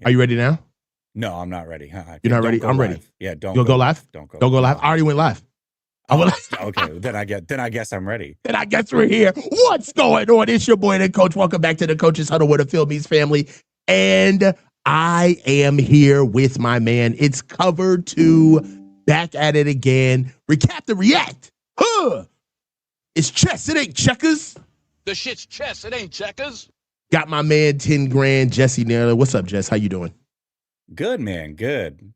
Are you ready now? No, I'm not ready. You're not Don't ready? go I'm live. ready. Yeah, don't You'll go go live. live? Don't go. Don't go No. live. I already went live. I went live. Okay. Then I guess I'm ready. And I guess we're here. What's going on? It's your boy, the coach. Welcome back to the Coach's Huddle with the Phil Meets family. And I am here with my man. It's cover two, back at it again. Recap the react. Huh. It's chess. It ain't checkers. The shit's chess. It ain't checkers. Got my man 10 grand, Jesse Naylor. What's up, Jess? How you doing? Good, man. Good.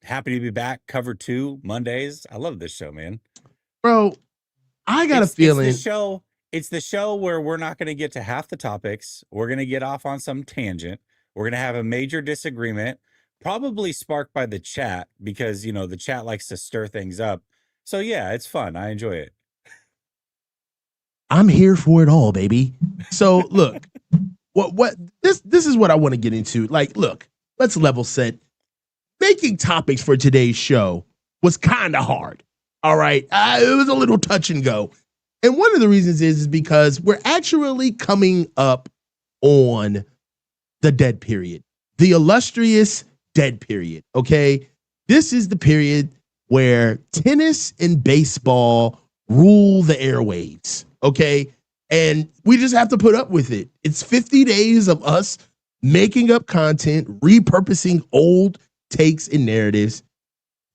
Happy to be back. Cover 2 Mondays. I love this show, man. Bro, I got a feeling. It's the show where we're not going to get to half the topics. We're going to get off on some tangent. We're going to have a major disagreement, probably sparked by the chat because, the chat likes to stir things up. So, yeah, it's fun. I enjoy it. I'm here for it all, baby. So, look, this is what I want to get into. Like, look, let's level set. Making topics for today's show was kind of hard. All right. It was a little touch and go. And one of the reasons is because we're actually coming up on the dead period, the illustrious dead period. Okay. This is the period where tennis and baseball rule the airwaves. Okay. And we just have to put up with it. It's 50 days of us making up content, repurposing old takes and narratives.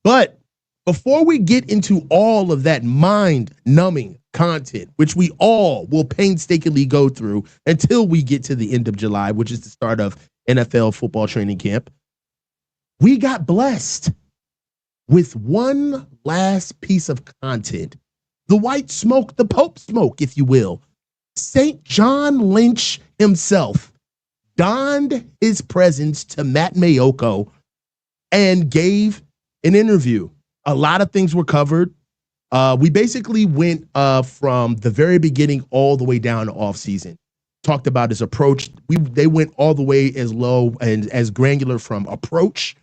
But before we get into all of that mind-numbing content, which we all will painstakingly go through until we get to the end of July, which is the start of NFL football training camp, we got blessed with one last piece of content. The white smoke, the Pope smoke, if you will. St. John Lynch himself donned his presence to Matt Mayoko and gave an interview. A lot of things were covered. We basically went from the very beginning all the way down to offseason. Talked about his approach. They went all the way as low and as granular from approach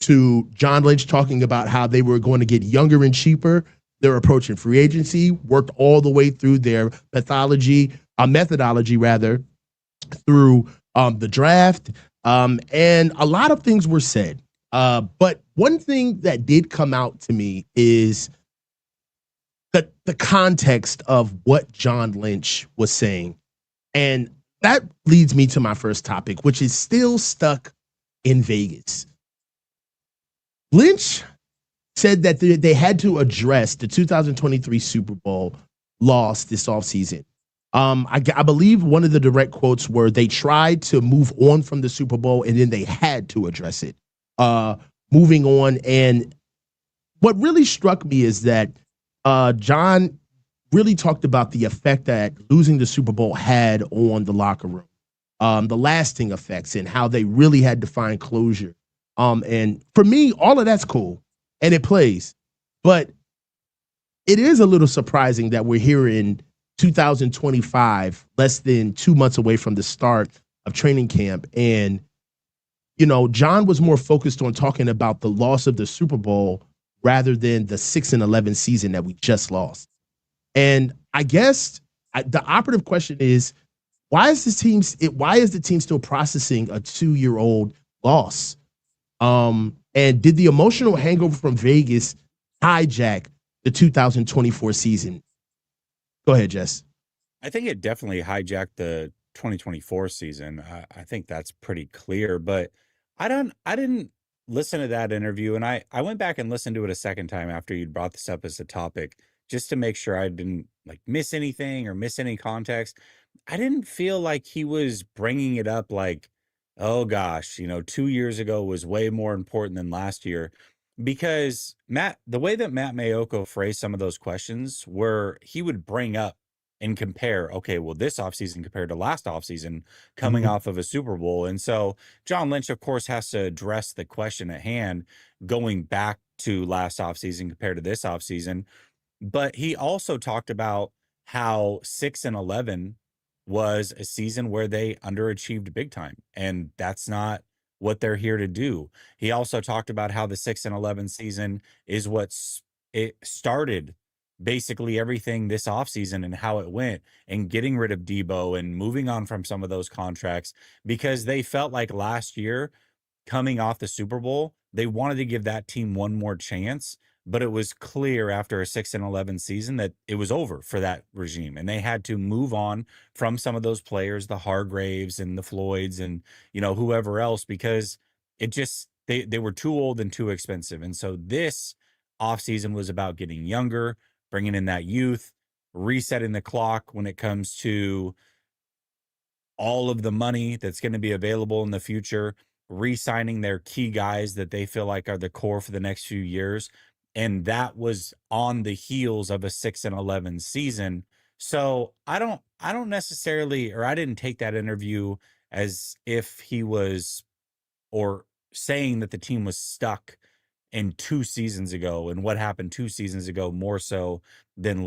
to John Lynch talking about how they were going to get younger and cheaper. Their approach in free agency worked all the way through their methodology through the draft. And a lot of things were said. But one thing that did come out to me is the context of what John Lynch was saying. And that leads me to my first topic, which is still stuck in Vegas. Lynch said that they had to address the 2023 Super Bowl loss this offseason. I believe one of the direct quotes were they tried to move on from the Super Bowl and then they had to address it. Moving on. And what really struck me is that John really talked about the effect that losing the Super Bowl had on the locker room, the lasting effects and how they really had to find closure. And for me, all of that's cool and it plays, but it is a little surprising that we're here in 2025, less than 2 months away from the start of training camp. And, John was more focused on talking about the loss of the Super Bowl rather than the 6-11 season that we just lost. And I guess the operative question is, why is the team still processing a 2-year-old loss? And did the emotional hangover from Vegas hijack the 2024 season? Go ahead, Jess. I think it definitely hijacked the 2024 season. I think that's pretty clear, but I didn't listen to that interview, and I went back and listened to it a second time after you'd brought this up as a topic, just to make sure I didn't miss anything or miss any context. I didn't feel like he was bringing it up like, oh gosh, 2 years ago was way more important than last year. Because the way that Matt Mayoko phrased some of those questions were he would bring up and compare, okay, well, this offseason compared to last offseason coming off of a Super Bowl. And so John Lynch, of course, has to address the question at hand going back to last offseason compared to this offseason. But he also talked about how 6-11 was a season where they underachieved big time. And that's not what they're here to do. He also talked about how the 6-11 season is it started basically everything this offseason and how it went, and getting rid of Debo and moving on from some of those contracts because they felt like last year coming off the Super Bowl, they wanted to give that team one more chance, but it was clear after a 6-11 season that it was over for that regime, and they had to move on from some of those players, the Hargraves and the Floyds and whoever else, because it just they were too old and too expensive. And so this offseason was about getting younger, bringing in that youth, resetting the clock when it comes to all of the money that's going to be available in the future, re-signing their key guys that they feel like are the core for the next few years. And that was on the heels of a 6-11 season. So I don't necessarily, or I didn't take that interview as if he was, or saying that the team was stuck in 2 seasons ago and what happened 2 seasons ago more so than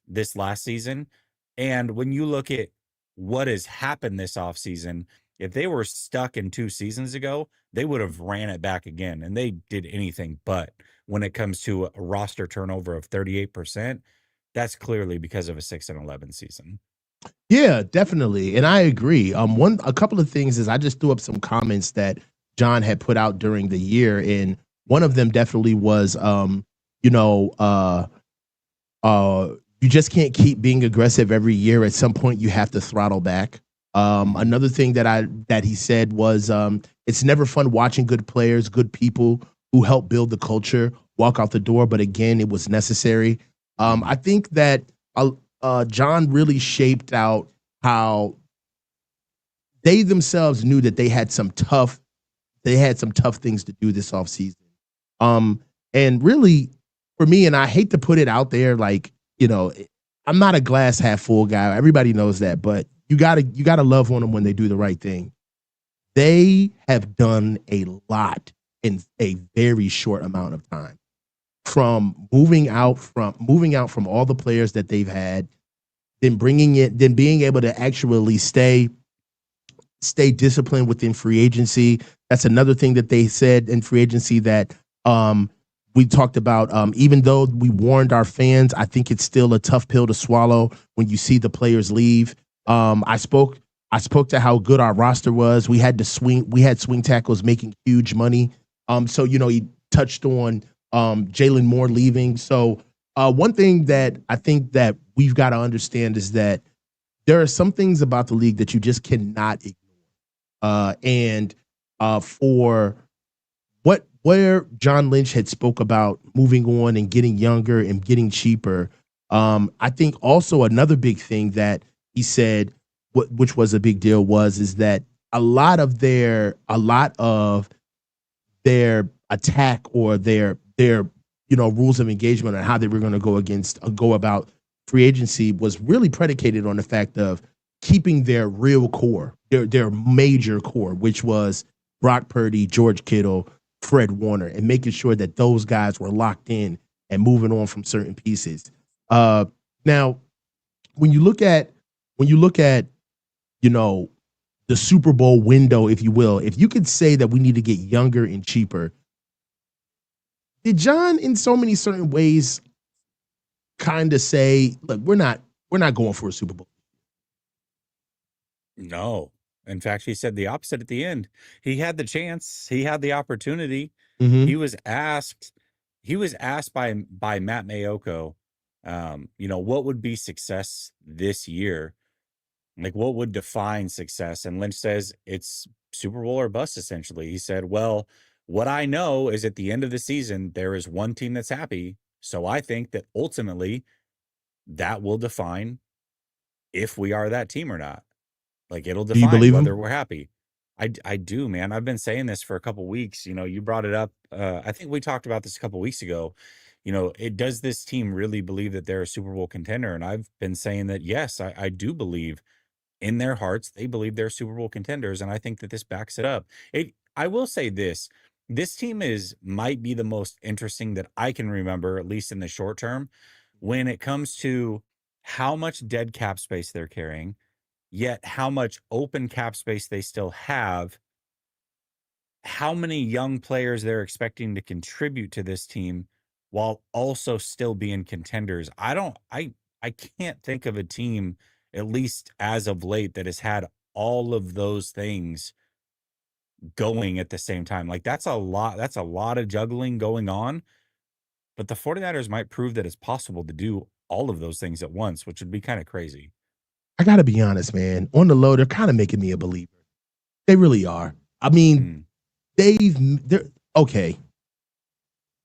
this last season. And when you look at what has happened this offseason, if they were stuck in 2 seasons ago, they would have ran it back again. And they did anything but. When it comes to a roster turnover of 38%, that's clearly because of a 6-11 season. Yeah, definitely. And I agree. A couple of things is I just threw up some comments that John had put out during the year, and one of them definitely was you know, you just can't keep being aggressive every year. At some point you have to throttle back. Another thing that he said was it's never fun watching good players, good people who help build the culture walk out the door, but again, it was necessary. I think that John really shaped out how they themselves knew that they had some tough things to do this offseason. And really, for me, and I hate to put it out there, like, I'm not a glass half full guy. Everybody knows that, but you gotta love on them when they do the right thing. They have done a lot in a very short amount of time. From moving out from all the players that they've had, then being able to actually stay disciplined within free agency. That's another thing that they said in free agency that we talked about. Even though we warned our fans, I think it's still a tough pill to swallow when you see the players leave. I spoke to how good our roster was. We had swing tackles making huge money. So he touched on Jalen Moore leaving. So one thing that I think that we've got to understand is that there are some things about the league that you just cannot ignore. And for where John Lynch had spoke about moving on and getting younger and getting cheaper, I think also another big thing that he said, which was a big deal, is that a lot of their attack or their rules of engagement and how they were going to go about free agency was really predicated on the fact of keeping their real core, their major core, which was Brock Purdy, George Kittle, Fred Warner, and making sure that those guys were locked in and moving on from certain pieces. Now, when you look at the Super Bowl window, if you will, if you could say that we need to get younger and cheaper, did John, in so many certain ways, kind of say, "Look, we're not going for a Super Bowl"? No. In fact, he said the opposite at the end. He had the chance. He had the opportunity. Mm-hmm. He was asked by Matt Mayoko, what would be success this year? Like, what would define success? And Lynch says it's Super Bowl or bust, essentially. He said, well, what I know is at the end of the season, there is one team that's happy. So I think that ultimately that will define if we are that team or not. Like, it'll Do you define believe whether him? we're happy. I do, man. I've been saying this for a couple weeks. You brought it up. I think we talked about this a couple weeks ago. Does this team really believe that they're a Super Bowl contender? And I've been saying that, yes, I do believe in their hearts, they believe they're Super Bowl contenders. And I think that this backs it up. I will say this team might be the most interesting that I can remember, at least in the short term, when it comes to how much dead cap space they're carrying, yet how much open cap space they still have, how many young players they're expecting to contribute to this team while also still being contenders. I can't think of a team, at least as of late, that has had all of those things going at the same time. Like that's a lot of juggling going on, but the 49ers might prove that it's possible to do all of those things at once, which would be kind of crazy. I got to be honest, man. On the low, they're kind of making me a believer. They really are. I mean, they're okay.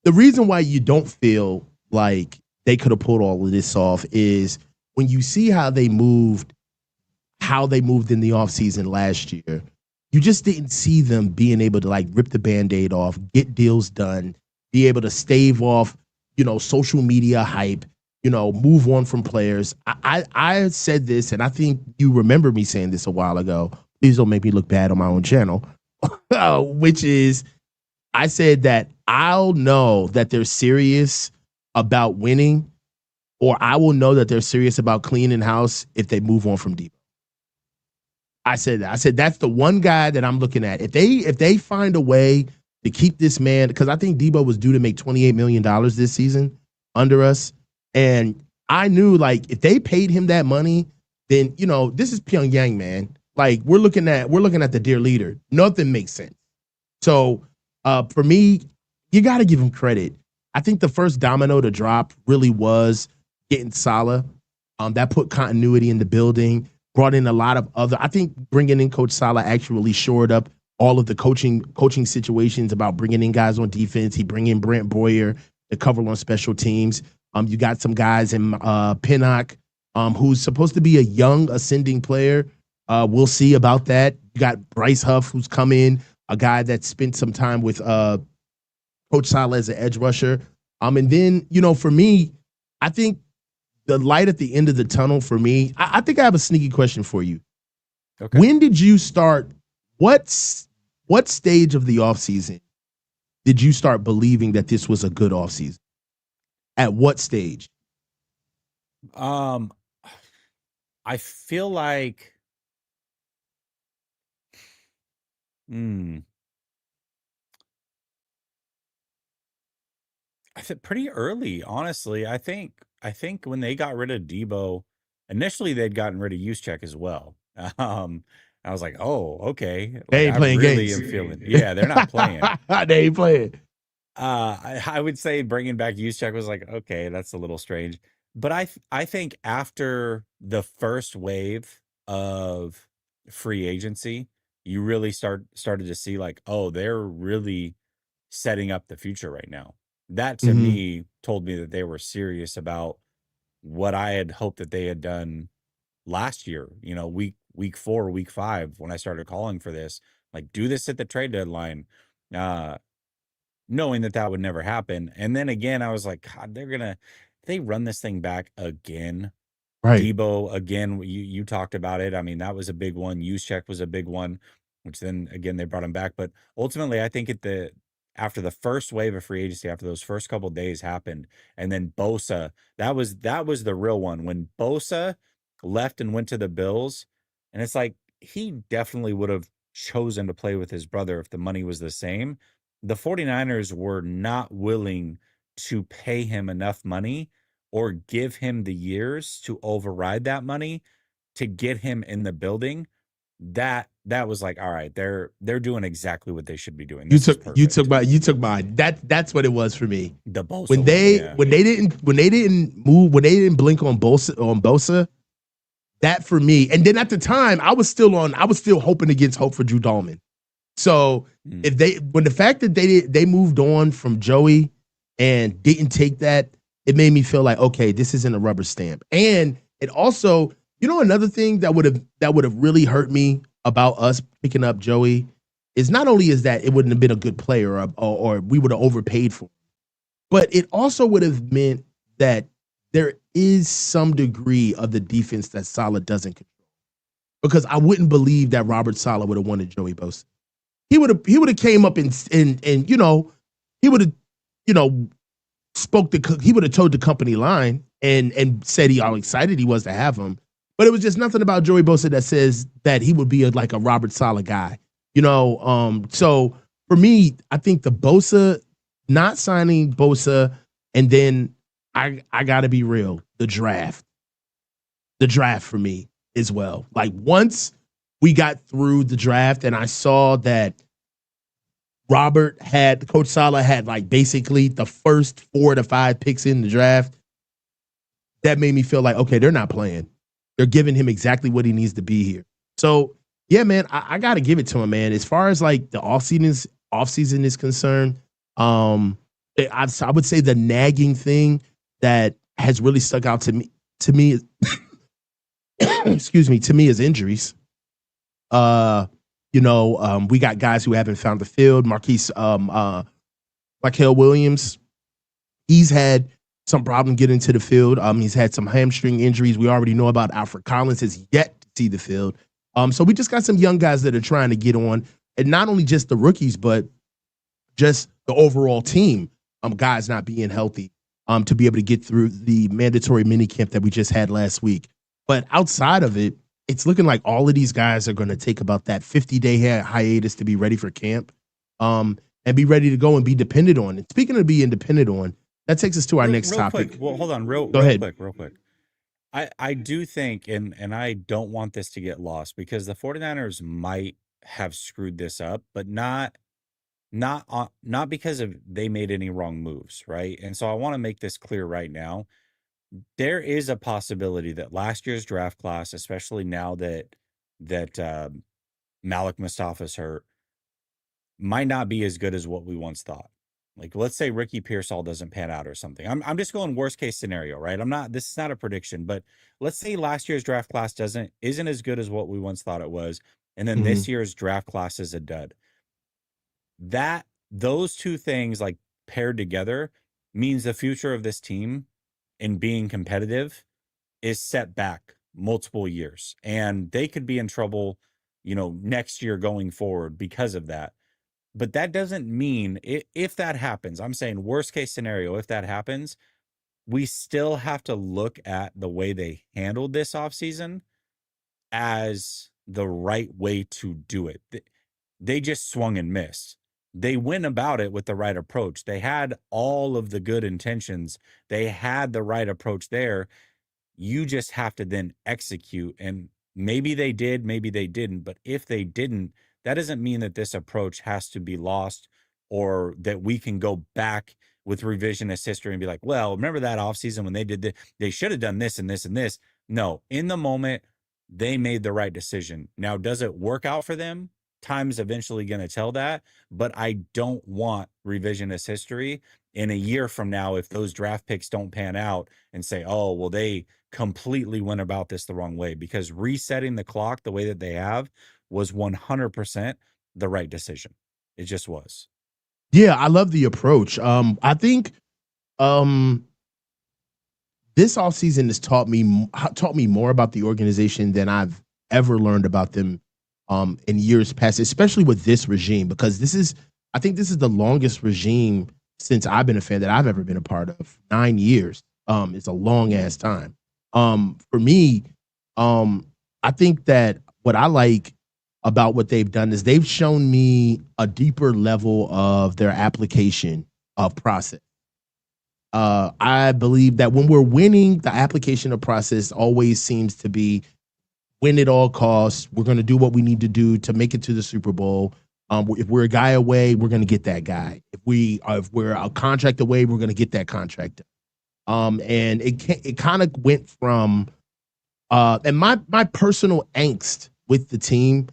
The reason why you don't feel like they could have pulled all of this off is when you see how they moved in the offseason last year, you just didn't see them being able to like rip the Band-Aid off, get deals done, be able to stave off, social media hype, move on from players. I said this, and I think you remember me saying this a while ago. Please don't make me look bad on my own channel, which is I said that I'll know that they're serious about winning, or I will know that they're serious about cleaning house if they move on from Debo. I said that. I said that's the one guy that I'm looking at. If they find a way to keep this man, because I think Debo was due to make $28 million this season under us. And I knew like if they paid him that money, then this is Pyongyang, man. Like we're looking at the dear leader. Nothing makes sense. So for me, you got to give him credit. I think the first domino to drop really was getting Saleh. That put continuity in the building, brought in a lot of other. I think bringing in Coach Saleh actually shored up all of the coaching situations about bringing in guys on defense. He bring in Brent Boyer to cover on special teams. You got some guys in Pinnock, who's supposed to be a young ascending player. We'll see about that. You got Bryce Huff, who's come in, a guy that spent some time with Coach Saleh as an edge rusher. And then, for me, I think the light at the end of the tunnel for me, I think I have a sneaky question for you. Okay. When did you start, what stage of the offseason did you start believing that this was a good offseason? At what stage? I feel like I think pretty early, honestly. I think when they got rid of Debo, initially they'd gotten rid of Juszczyk as well. I was like, oh, okay. They Like ain't I playing really games. am feeling. Yeah, they're not playing. They ain't playing. I would say bringing back Juszczyk was like, okay, that's a little strange. But I think after the first wave of free agency, you really started to see like, oh, they're really setting up the future right now. That to me told me that they were serious about what I had hoped that they had done last year, week 4, week 5, when I started calling for this, like do this at the trade deadline, knowing that would never happen. And then again, I was like, God, they run this thing back again. Right. Debo, again, you talked about it. I mean, that was a big one. Juszczyk was a big one, which then again, they brought him back. But ultimately, I think after the first wave of free agency, after those first couple of days happened, and then Bosa, that was the real one. When Bosa left and went to the Bills, and it's like he definitely would have chosen to play with his brother if the money was the same. The 49ers were not willing to pay him enough money or give him the years to override that money to get him in the building. That was like, all right, they're doing exactly what they should be doing. You took mine. That's what it was for me. The Bosa when they didn't move, when they didn't blink on Bosa, that for me. And then at the time, I was still hoping against hope for Drew Dalman. So when the fact that they moved on from Joey and didn't take that, it made me feel like, okay, this isn't a rubber stamp. And it also, another thing that would have really hurt me about us picking up Joey is not only is that it wouldn't have been a good player or we would have overpaid for him, but it also would have meant that there is some degree of the defense that Saleh doesn't control. Because I wouldn't believe that Robert Saleh would have wanted Joey Bosa. He would have came up and he would have he would have told the company line and said how excited he was to have him. But it was just nothing about Joey Bosa that says that he would be like a Robert Saleh guy. So for me, I think the Bosa, not signing Bosa, and then I gotta be real, the draft for me as well. Like once we got through the draft and I saw that Coach Saleh had like basically the first 4 to 5 picks in the draft. That made me feel like, okay, they're not playing. They're giving him exactly what he needs to be here. So yeah, man, I got to give it to him, man. As far as like the offseason is concerned, I would say the nagging thing that has really stuck out to me, excuse me, to me is injuries. We got guys who haven't found the field. Michael Williams, he's had some problem getting to the field. He's had some hamstring injuries. We already know about Alfred Collins has yet to see the field. So we just got some young guys that are trying to get on, and not only just the rookies, but just the overall team. Guys not being healthy, to be able to get through the mandatory minicamp that we just had last week. But outside of it, it's looking like all of these guys are going to take about that 50-day hiatus to be ready for camp, and be ready to go and be dependent on. And speaking of being dependent on, that takes us to our next topic. Quick. Well, hold on, real quick. I do think, and I don't want this to get lost, because the 49ers might have screwed this up, but not because of they made any wrong moves, right? And so I want to make this clear right now. There is a possibility that last year's draft class, especially now that Malik Mustafa's hurt, might not be as good as what we once thought. Like, let's say Ricky Pearsall doesn't pan out or something. I'm just going worst case scenario, right? This is not a prediction, but let's say last year's draft class isn't as good as what we once thought it was, and then this year's draft class is a dud. Those two things, like, paired together, means the future of this team in being competitive is set back multiple years, and they could be in trouble, next year going forward because of that. But that doesn't mean, if that happens, I'm saying worst case scenario, if that happens, we still have to look at the way they handled this offseason as the right way to do it. They just swung and missed. They went about it with the right approach. They had all of the good intentions. They had the right approach there. You just have to then execute. And maybe they did, maybe they didn't. But if they didn't, that doesn't mean that this approach has to be lost, or that we can go back with revisionist history and be like, well, remember that offseason when they did this, they should have done this and this and this. No, in the moment, they made the right decision. Now, does it work out for them? Time's eventually going to tell that, but I don't want revisionist history in a year from now if those draft picks don't pan out and say, oh, well, they completely went about this the wrong way, because resetting the clock the way that they have was 100% the right decision. It just was. Yeah, I love the approach. I think this offseason has taught me more about the organization than I've ever learned about them in years past, especially with this regime, because I think this is the longest regime since I've been a fan that I've ever been a part of. 9 years. It's a long ass time. For me, I think that what I like about what they've done is they've shown me a deeper level of their application of process. I believe that when we're winning, the application of process always seems to be win at all costs. We're going to do what we need to do to make it to the Super Bowl. If we're a guy away, we're going to get that guy. If we're a contract away, we're going to get that contract. And it kind of went from and my personal angst with the team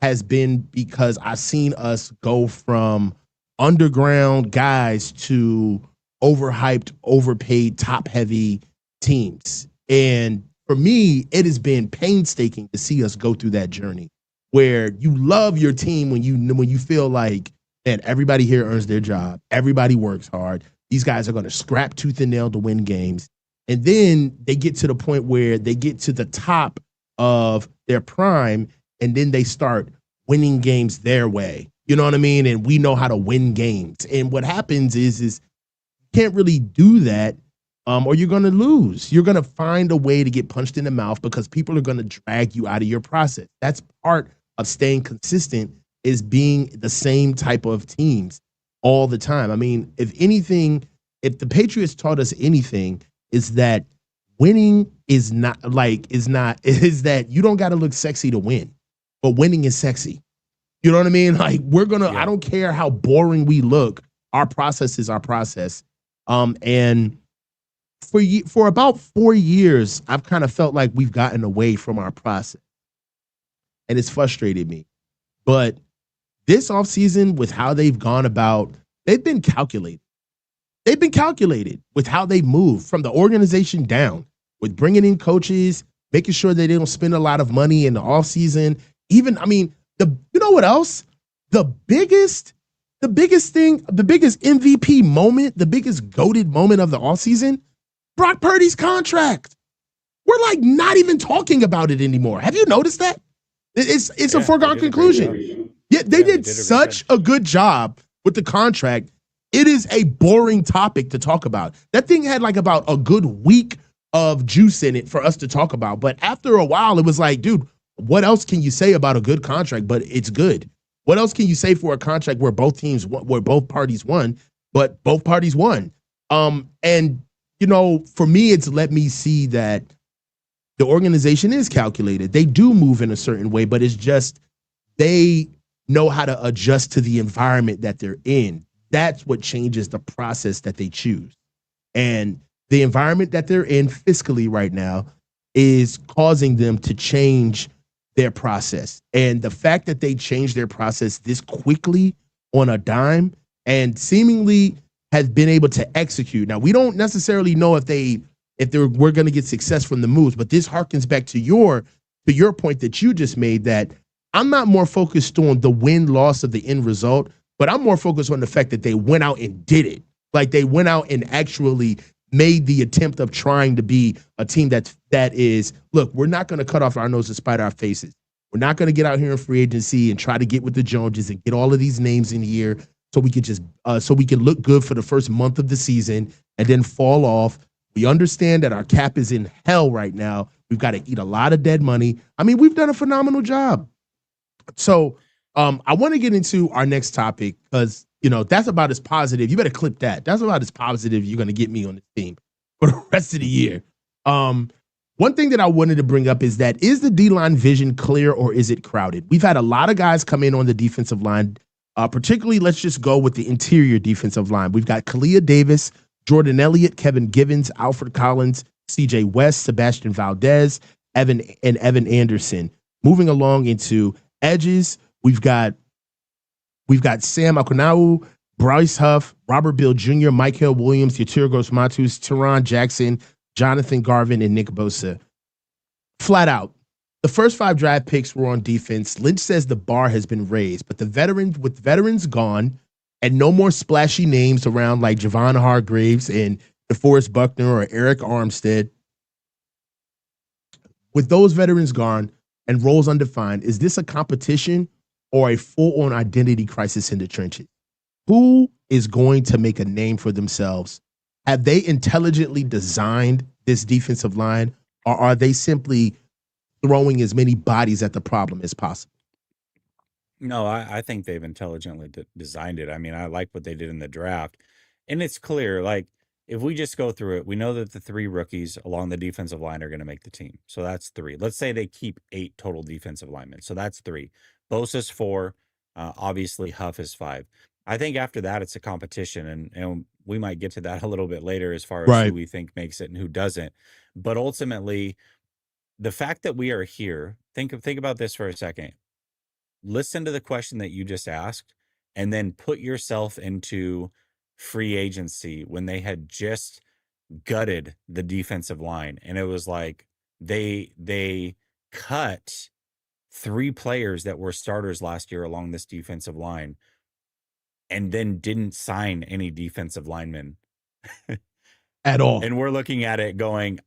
has been because I've seen us go from underground guys to overhyped, overpaid, top-heavy teams. And for me, it has been painstaking to see us go through that journey where you love your team when you feel like, man, everybody here earns their job. Everybody works hard. These guys are going to scrap tooth and nail to win games. And then they get to the point where they get to the top of their prime, and then they start winning games their way. You know what I mean? And we know how to win games. And what happens is you can't really do that, or you're going to lose. You're going to find a way to get punched in the mouth because people are going to drag you out of your process. That's part of staying consistent, is being the same type of teams all the time. I mean, if the Patriots taught us anything, is that winning is that you don't got to look sexy to win, but winning is sexy. You know what I mean? Like I Yeah. don't care how boring we look. Our process is our process. And for about 4 years, I've kind of felt like we've gotten away from our process, and it's frustrated me. But this offseason, with how they've gone about, they've been calculated. They've been calculated with how they move from the organization down, with bringing in coaches, making sure that they don't spend a lot of money in the offseason. Even, I mean, you know what else? The biggest thing, the biggest MVP moment, the biggest goated moment of the offseason, Brock Purdy's contract. We're like not even talking about it anymore. Have you noticed that? It's a foregone conclusion. Yeah, they did such a good job with the contract. It is a boring topic to talk about. That thing had like about a good week of juice in it for us to talk about. But after a while, it was like, dude, what else can you say about a good contract? But it's good. What else can you say for a contract where both parties won, but both parties won? And you know, for me, it's let me see that the organization is calculated. They do move in a certain way, but it's just they know how to adjust to the environment that they're in. That's what changes the process that they choose. And the environment that they're in fiscally right now is causing them to change their process. And the fact that they changed their process this quickly on a dime and seemingly has been able to execute. Now, we don't necessarily know if we're going to get success from the moves, but this harkens back to your point that you just made, that I'm not more focused on the win-loss of the end result, but I'm more focused on the fact that they went out and did it. Like they went out and actually made the attempt of trying to be a team that is, look, we're not going to cut off our nose to spite our faces. We're not going to get out here in free agency and try to get with the Joneses and get all of these names in here so we could so we can look good for the first month of the season and then fall off. We understand that our cap is in hell right now. We've got to eat a lot of dead money. I mean, we've done a phenomenal job. So I want to get into our next topic because, you know, that's about as positive. You better clip that. That's about as positive you're going to get me on this team for the rest of the year. One thing that I wanted to bring up is the D-line vision clear or is it crowded? We've had a lot of guys come in on the defensive line, particularly let's just go with the interior defensive line. We've got Kalia Davis, Jordan Elliott, Kevin Givens, Alfred Collins, CJ West, Sebastian Valdez, Evan Anderson. Moving along into edges, we've got Sam Akunau, Bryce Huff, Robert Bill Jr., Michael Williams, Yatir Matus, Teron Jackson, Jonathan Garvin, and Nick Bosa. Flat out, the first 5 draft picks were on defense. Lynch says the bar has been raised, but with veterans gone and no more splashy names around like Javon Hargraves and DeForest Buckner or Eric Armstead, with those veterans gone and roles undefined, is this a competition or a full-on identity crisis in the trenches? Who is going to make a name for themselves? Have they intelligently designed this defensive line, or are they simply throwing as many bodies at the problem as possible? No, I think they've intelligently designed it. I mean, I like what they did in the draft. And it's clear, like, if we just go through it, we know that the 3 rookies along the defensive line are going to make the team. So that's 3. Let's say they keep 8 total defensive linemen. So that's 3. Bosa's 4. Obviously, Huff is 5. I think after that, it's a competition. And we might get to that a little bit later as far as who we think makes it and who doesn't. But ultimately, the fact that we are here, think about this for a second. Listen to the question that you just asked and then put yourself into free agency when they had just gutted the defensive line. And it was like they cut 3 players that were starters last year along this defensive line and then didn't sign any defensive linemen at all. And we're looking at it going,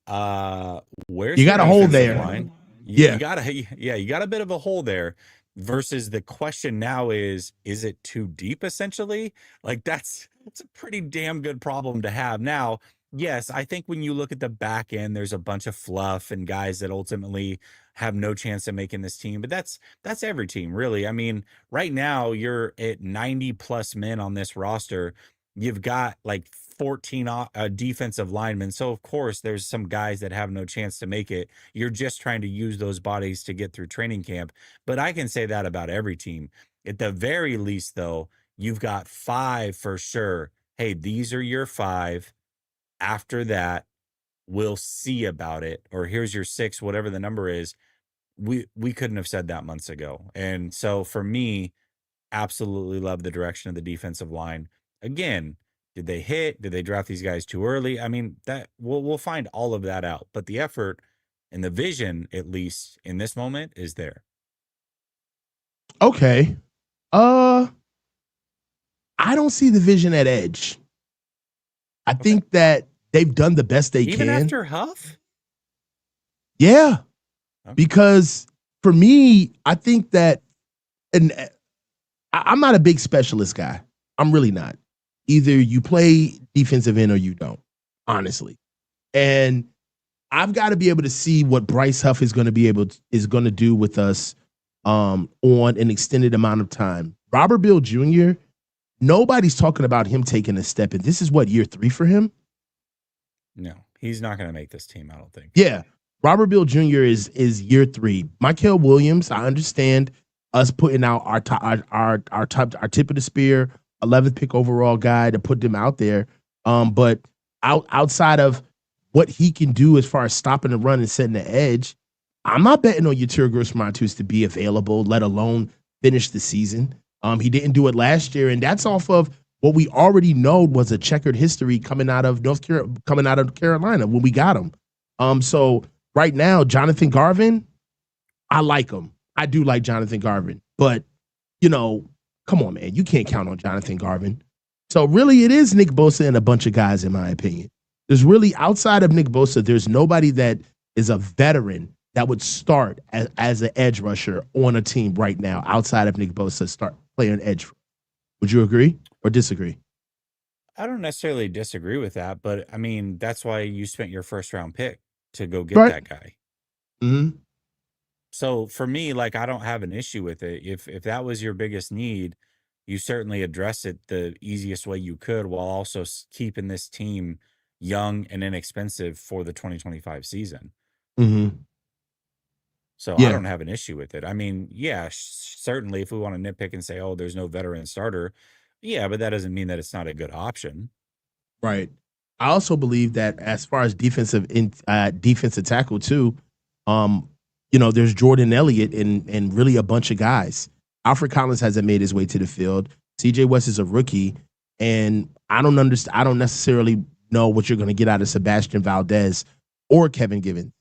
where's you got a hole there? Line? You got a bit of a hole there. Versus the question now is it too deep, essentially? Like it's a pretty damn good problem to have. Now, yes, I think when you look at the back end, there's a bunch of fluff and guys that ultimately have no chance of making this team. But that's every team, really. I mean, right now you're at 90 plus men on this roster. You've got like 14 defensive linemen. So, of course, there's some guys that have no chance to make it. You're just trying to use those bodies to get through training camp. But I can say that about every team. At the very least, though, you've got 5 for sure. Hey, these are your 5. After that, we'll see about it. Or here's your 6, whatever the number is. We couldn't have said that months ago. And so for me, absolutely love the direction of the defensive line. Again, did they hit? Did they draft these guys too early? I mean, that we'll find all of that out. But the effort and the vision, at least in this moment, is there. Okay. I don't see the vision at edge. I think that they've done the best they Even can. after Huff? Yeah. Okay. Because for me, I think that, and I'm not a big specialist guy. I'm really not. Either you play defensive end or you don't, honestly. And I've got to be able to see what Bryce Huff is going to do with us on an extended amount of time. Robert Bill Jr., nobody's talking about him taking a step in. This is what, year 3 for him? No, he's not going to make this team, I don't think. Yeah. Robert Bill Jr. is year 3. Michael Williams, I understand us putting out our tip of the spear, 11th pick overall guy to put them out there. But outside of what he can do as far as stopping the run and setting the edge, I'm not betting on Yetur Gross-Matos to be available, let alone finish the season. He didn't do it last year, and that's off of what we already know was a checkered history coming out of Carolina when we got him. So right now, Jonathan Garvin, I like him. I do like Jonathan Garvin, but come on, man, you can't count on Jonathan Garvin. So really, it is Nick Bosa and a bunch of guys, in my opinion. There's really, outside of Nick Bosa, there's nobody that is a veteran that would start as an edge rusher on a team right now, outside of Nick Bosa, start playing edge. Would you agree or disagree? I don't necessarily disagree with that, but I mean, that's why you spent your first round pick to go get that guy. Mm-hmm. So for me, like, I don't have an issue with it. If that was your biggest need, you certainly address it the easiest way you could while also keeping this team young and inexpensive for the 2025 season. Mm-hmm. So I don't have an issue with it. I mean, yeah, certainly if we want to nitpick and say, oh, there's no veteran starter. Yeah, but that doesn't mean that it's not a good option. Right. I also believe that as far as defensive tackle too, there's Jordan Elliott and really a bunch of guys. Alfred Collins hasn't made his way to the field. CJ West is a rookie, and I don't necessarily know what you're going to get out of Sebastian Valdez or Kevin Givens.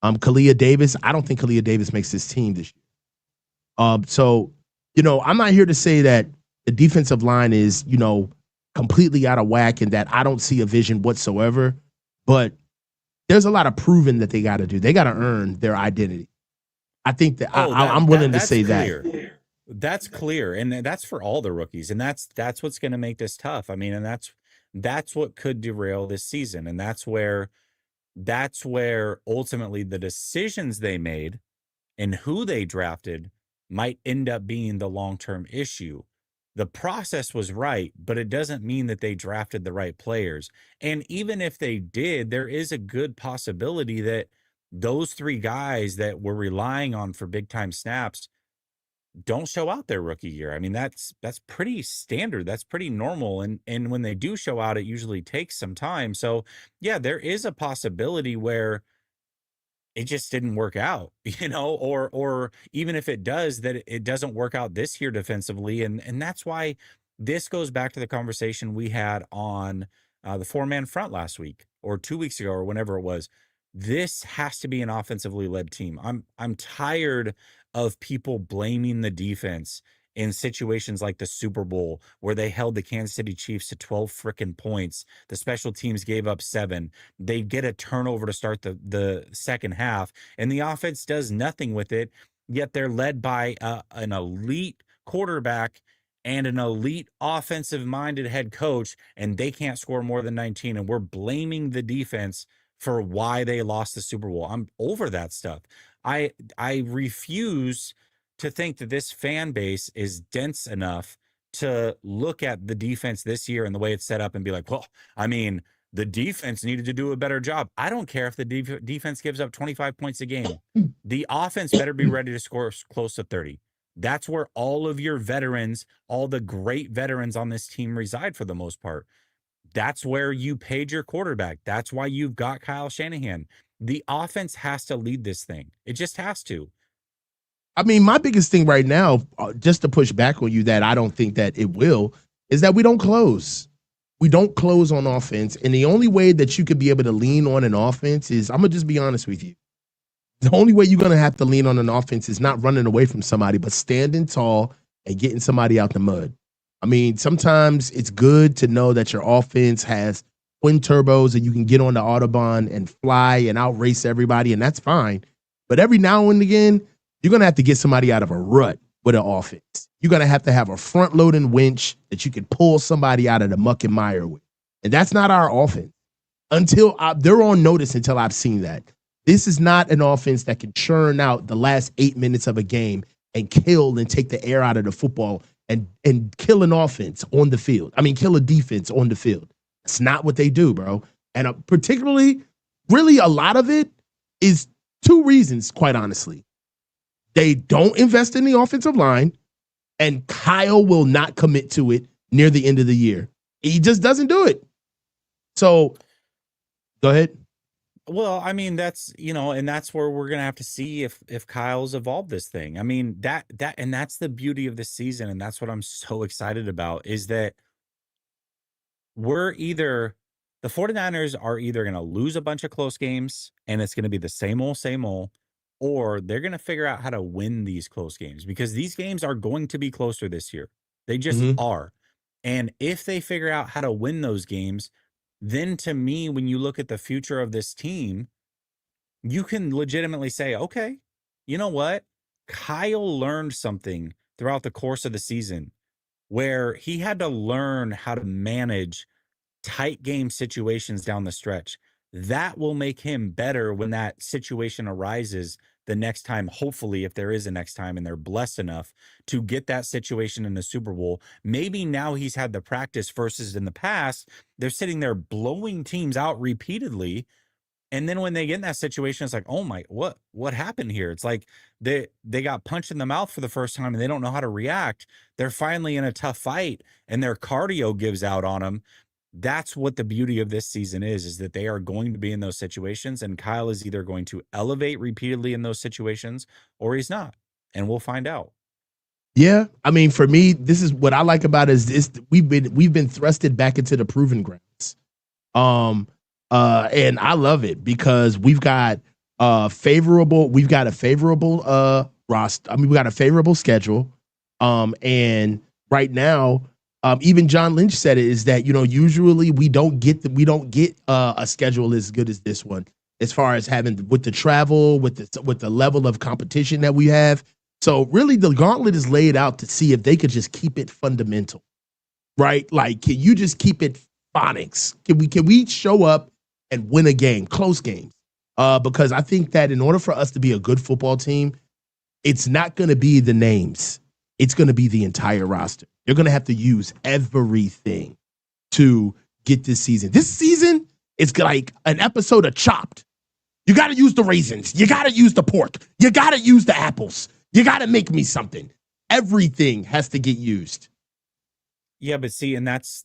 Kalia Davis, I don't think Kalia Davis makes this team this year. So, I'm not here to say that the defensive line is, completely out of whack and that I don't see a vision whatsoever, but there's a lot of proving that they got to do. They got to earn their identity. I think that I'm willing to say clear. that. That's clear, and that's for all the rookies, and that's what's going to make this tough. I mean, and that's what could derail this season, and that's where ultimately the decisions they made and who they drafted might end up being the long-term issue. The process was right, but it doesn't mean that they drafted the right players. And even if they did, there is a good possibility that those 3 guys that we're relying on for big-time snaps don't show out their rookie year. I mean, that's pretty standard. That's pretty normal. And when they do show out, it usually takes some time. So yeah, there is a possibility where it just didn't work out, or even if it does, that it doesn't work out this year defensively. And that's why this goes back to the conversation we had on the 4-man front last week or 2 weeks ago or whenever it was. This has to be an offensively led team. I'm tired of people blaming the defense in situations like the Super Bowl where they held the Kansas City Chiefs to 12 freaking points. The special teams gave up 7. They get a turnover to start the second half, and the offense does nothing with it, yet they're led by an elite quarterback and an elite offensive-minded head coach, and they can't score more than 19, and we're blaming the defense for why they lost the Super Bowl. I'm over that stuff. I refuse to think that this fan base is dense enough to look at the defense this year and the way it's set up and be like, well, I mean, the defense needed to do a better job. I don't care if the defense gives up 25 points a game. The offense better be ready to score close to 30. That's where all of your veterans, all the great veterans on this team reside for the most part. That's where you paid your quarterback. That's why you've got Kyle Shanahan. The offense has to lead this thing. It just has to. I mean, my biggest thing right now, just to push back on you that I don't think that it will, is that we don't close. We don't close on offense. And the only way that you could be able to lean on an offense is, I'm going to just be honest with you. The only way you're going to have to lean on an offense is not running away from somebody, but standing tall and getting somebody out the mud. I mean, sometimes it's good to know that your offense has twin turbos and you can get on the Autobahn and fly and outrace everybody, and that's fine. But every now and again, you're going to have to get somebody out of a rut with an offense. You're going to have a front-loading winch that you can pull somebody out of the muck and mire with. And that's not our offense. They're on notice until I've seen that. This is not an offense that can churn out the last 8 minutes of a game and kill and take the air out of the football and kill an offense on the field. I mean, kill a defense on the field. That's not what they do, bro. And particularly, really a lot of it is two reasons, quite honestly. They don't invest in the offensive line, and Kyle will not commit to it near the end of the year. He just doesn't do it. So, go ahead. Well, I mean, that's, and that's where we're going to have to see if Kyle's evolved this thing. I mean, and that's the beauty of this season. And that's what I'm so excited about, is that the 49ers are either going to lose a bunch of close games and it's going to be the same old, or they're going to figure out how to win these close games, because these games are going to be closer this year. They just are. And if they figure out how to win those games, then to me, when you look at the future of this team, you can legitimately say, okay, you know what? Kyle learned something throughout the course of the season where he had to learn how to manage tight game situations down the stretch. That will make him better when that situation arises the next time, hopefully, if there is a next time and they're blessed enough to get that situation in the Super Bowl. Maybe now he's had the practice versus in the past, they're sitting there blowing teams out repeatedly. And then when they get in that situation, it's like, oh my, what happened here? It's like they got punched in the mouth for the first time and they don't know how to react. They're finally in a tough fight and their cardio gives out on them. That's what the beauty of this season is that they are going to be in those situations, and Kyle is either going to elevate repeatedly in those situations or he's not. And we'll find out. Yeah. I mean, for me, this is what I like about it is this, we've been thrusted back into the proving grounds. And I love it because we've got a favorable roster. I mean, we got a favorable schedule. And right now, even John Lynch said it, is that, usually we don't get a schedule as good as this one, as far as having with the travel, with the level of competition that we have. So really the gauntlet is laid out to see if they could just keep it fundamental, right? Like, can you just keep it phonics? Can we show up and win a game, close games? Because I think that in order for us to be a good football team, it's not going to be the names. It's going to be the entire roster. You're going to have to use everything to get this season. This season is like an episode of Chopped. You got to use the raisins. You got to use the pork. You got to use the apples. You got to make me something. Everything has to get used. Yeah, but see, and that's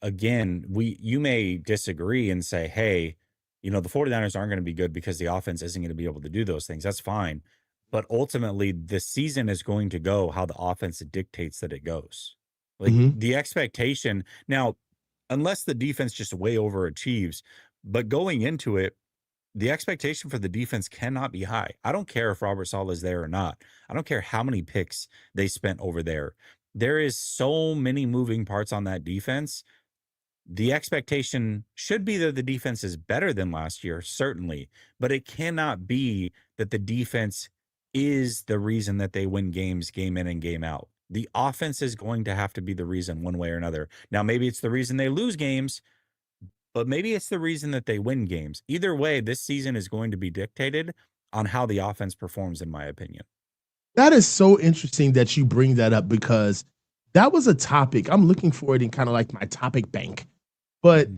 again, you may disagree and say, hey, the 49ers aren't going to be good because the offense isn't going to be able to do those things. That's fine. But ultimately, the season is going to go how the offense dictates that it goes. Like the expectation now, unless the defense just way overachieves, but going into it, the expectation for the defense cannot be high. I don't care if Robert Saleh is there or not. I don't care how many picks they spent over there. There is so many moving parts on that defense. The expectation should be that the defense is better than last year, certainly, but it cannot be that the defense is the reason that they win games game in and game out. The offense is going to have to be the reason one way or another. Now, maybe it's the reason they lose games, but maybe it's the reason that they win games. Either way, this season is going to be dictated on how the offense performs, in my opinion. That is so interesting that you bring that up, because that was a topic. I'm looking for it in kind of like my topic bank. But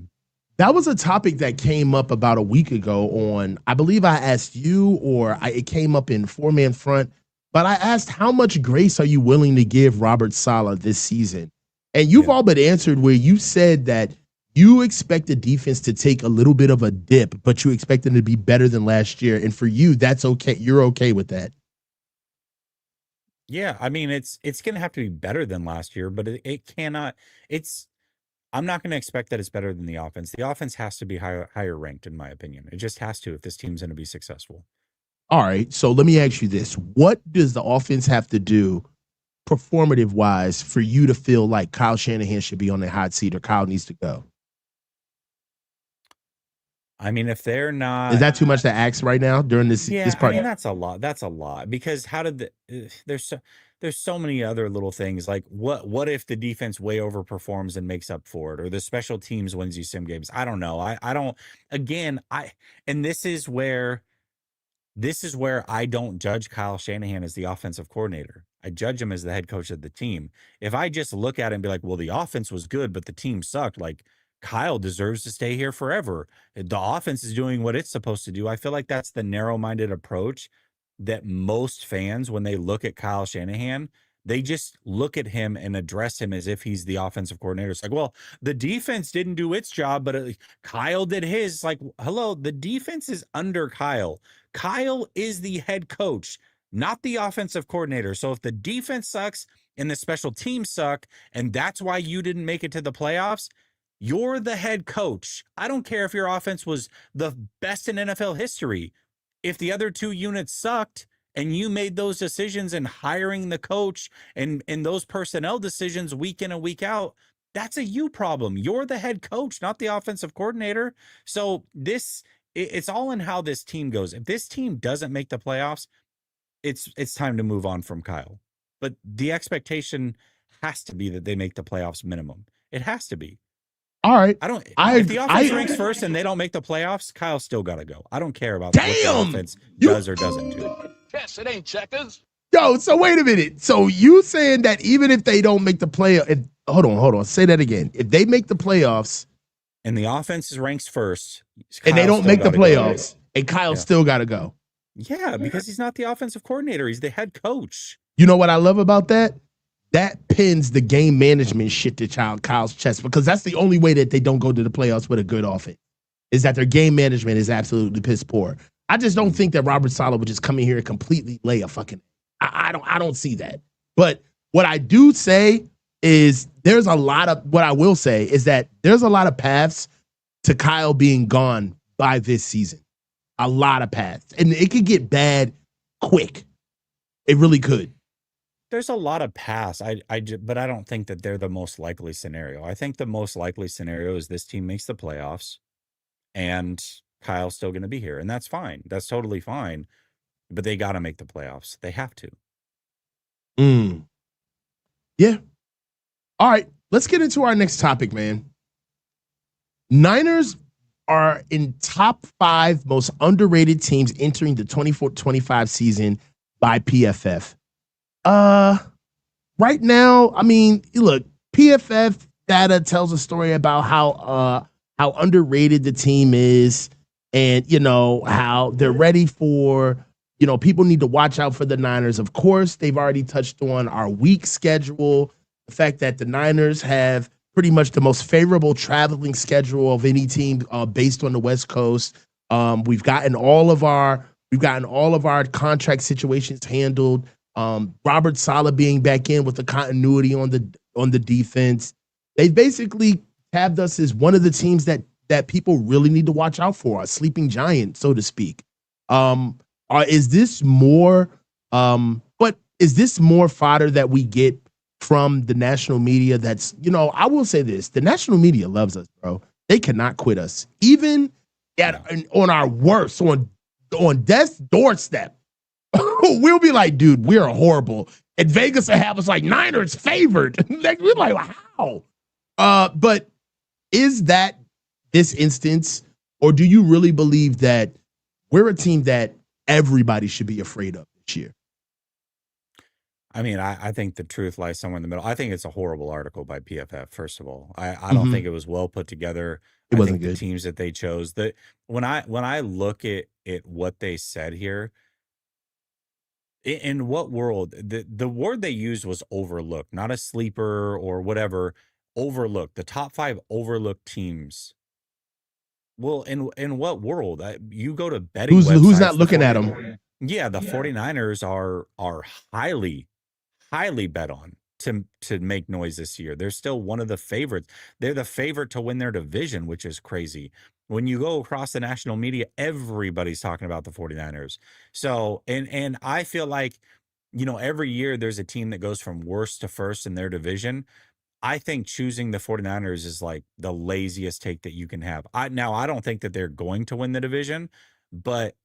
that was a topic that came up about a week ago on, I believe I asked you, or it came up in 4-Man Front but I asked how much grace are you willing to give Robert Saleh this season? And you've all but answered where you said that you expect the defense to take a little bit of a dip, but you expect them to be better than last year. And for you, that's okay. You're okay with that. Yeah, I mean it's going to have to be better than last year, but it cannot. I'm not going to expect that it's better than the offense. The offense has to be higher ranked, in my opinion. It just has to if this team's going to be successful. All right. So let me ask you this: what does the offense have to do, performative wise, for you to feel like Kyle Shanahan should be on the hot seat or Kyle needs to go? I mean, if they're not, is that too much to ask right now during this? Yeah, this part? I mean that's a lot. That's a lot because how did there's so many other little things like what if the defense way overperforms and makes up for it, or the special teams wins you sim games? I don't know. I don't. Again, and this is where I don't judge Kyle Shanahan as the offensive coordinator. I judge him as the head coach of the team. If I just look at it and be like, well, the offense was good, but the team sucked, like Kyle deserves to stay here forever. The offense is doing what it's supposed to do. I feel like that's the narrow-minded approach that most fans, when they look at Kyle Shanahan, they just look at him and address him as if he's the offensive coordinator. It's like, well, the defense didn't do its job, but Kyle did his. Like, hello, the defense is under Kyle. Kyle is the head coach, not the offensive coordinator. So if the defense sucks and the special teams suck, and that's why you didn't make it to the playoffs, you're the head coach. I don't care if your offense was the best in NFL history. If the other two units sucked and you made those decisions in hiring the coach and those personnel decisions week in and week out, that's a you problem. You're the head coach, not the offensive coordinator. So it's all in how this team goes. If this team doesn't make the playoffs, it's time to move on from Kyle. But the expectation has to be that they make the playoffs minimum. It has to be. All right. If the offense ranks first and they don't make the playoffs, Kyle's still got to go. I don't care about what the offense does or doesn't do. Chess, it ain't checkers. Yo, so wait a minute. So you saying that even if they don't make the playoff, hold on. Say that again. If they make the playoffs and the offense is ranks first, and they don't make the playoffs, and Kyle still got to go. Yeah, because he's not the offensive coordinator. He's the head coach. You know what I love about that? That pins the game management shit to Kyle's chest, because that's the only way that they don't go to the playoffs with a good offense, is that their game management is absolutely piss poor. I just don't think that Robert Saleh would just come in here and completely lay a fucking. I don't see that. But what I do say is there's a lot of what I will say is that there's a lot of paths to Kyle being gone by this season. A lot of paths, and it could get bad quick. It really could. There's a lot of paths. But I don't think that they're the most likely scenario. I think the most likely scenario is this team makes the playoffs and Kyle's still going to be here. And that's fine. That's totally fine. But they got to make the playoffs. They have to. Yeah. All right. Let's get into our next topic, man. Niners are in top 5 most underrated teams entering the 24-25 season by PFF. Right now, I mean, look, PFF data tells a story about how underrated the team is, and how they're ready for, people need to watch out for the Niners. Of course, they've already touched on our week schedule, the fact that the Niners have pretty much the most favorable traveling schedule of any team based on the West Coast. We've gotten all of our contract situations handled. Robert Saleh being back in with the continuity on the defense. They basically tabbed us as one of the teams that people really need to watch out for, a sleeping giant, so to speak. Is this more fodder that we get from the national media? That's, I will say this, the national media loves us, bro. They cannot quit us. Even on our worst, on death's doorstep. We'll be like, dude, we're horrible. And Vegas will have us like Niners favored. We're like, how? But is that this instance, or do you really believe that we're a team that everybody should be afraid of this year? I mean, I think the truth lies somewhere in the middle. I think it's a horrible article by PFF, first of all. I don't think it was well put together. It wasn't good. The teams that they chose, that when I look at what they said here, In what world? The word they used was overlooked, not a sleeper or whatever. Overlooked. The top 5 overlooked teams. Well, in what world? You go to betting Who's not websites, looking at them? yeah, the 49ers are highly bet on to make noise this year. They're still one of the favorites. They're the favorite to win their division, which is crazy. When you go across the national media, everybody's talking about the 49ers. So, and I feel like, every year there's a team that goes from worst to first in their division. I think choosing the 49ers is like the laziest take that you can have. I don't think that they're going to win the division, but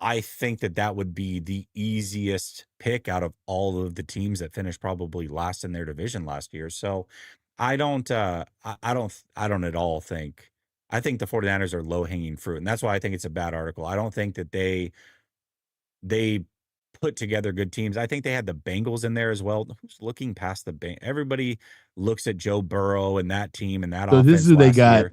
I think that would be the easiest pick out of all of the teams that finished probably last in their division last year. So I don't I don't at all think. I think the 49ers are low-hanging fruit, and that's why I think it's a bad article. I don't think that they put together good teams. I think they had the Bengals in there as well. Who's looking past the Bengals? Everybody looks at Joe Burrow and that team and that So this offense is who they last got. year.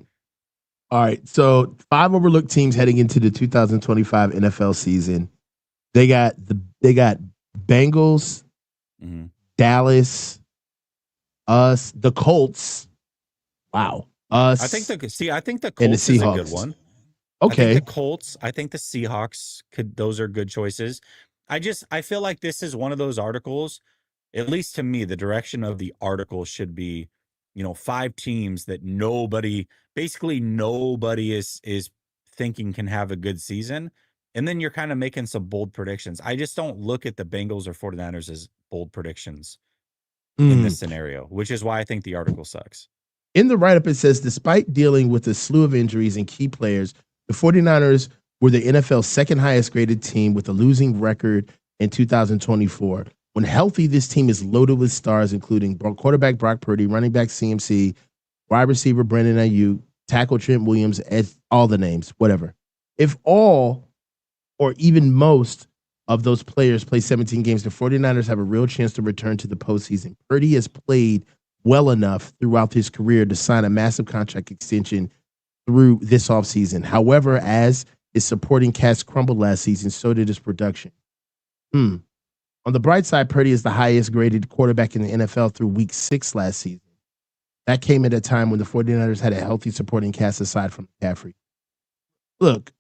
All right. So 5 overlooked teams heading into the 2025 NFL season. They got Bengals, Mhm. Dallas, us, the Colts. Wow. Us. I think the and the Colts is a good Seahawks. one. Okay. I think the Colts, I think the Seahawks those are good choices. I feel like this is one of those articles, at least to me, the direction of the article should be, 5 teams that basically nobody is thinking can have a good season. And then you're kind of making some bold predictions. I just don't look at the Bengals or 49ers as bold predictions in this scenario, which is why I think the article sucks. In the write-up, it says, despite dealing with a slew of injuries and key players, the 49ers were the NFL's second highest graded team with a losing record in 2024. When healthy, this team is loaded with stars, including quarterback Brock Purdy, running back CMC, wide receiver Brandon Ayuk, tackle Trent Williams, all the names, whatever. If all or even most of those players play 17 games, the 49ers have a real chance to return to the postseason. Purdy has played well enough throughout his career to sign a massive contract extension through this offseason. However, as his supporting cast crumbled last season, so did his production. On the bright side, Purdy is the highest graded quarterback in the NFL through week 6 last season. That came at a time when the 49ers had a healthy supporting cast aside from McCaffrey. Look,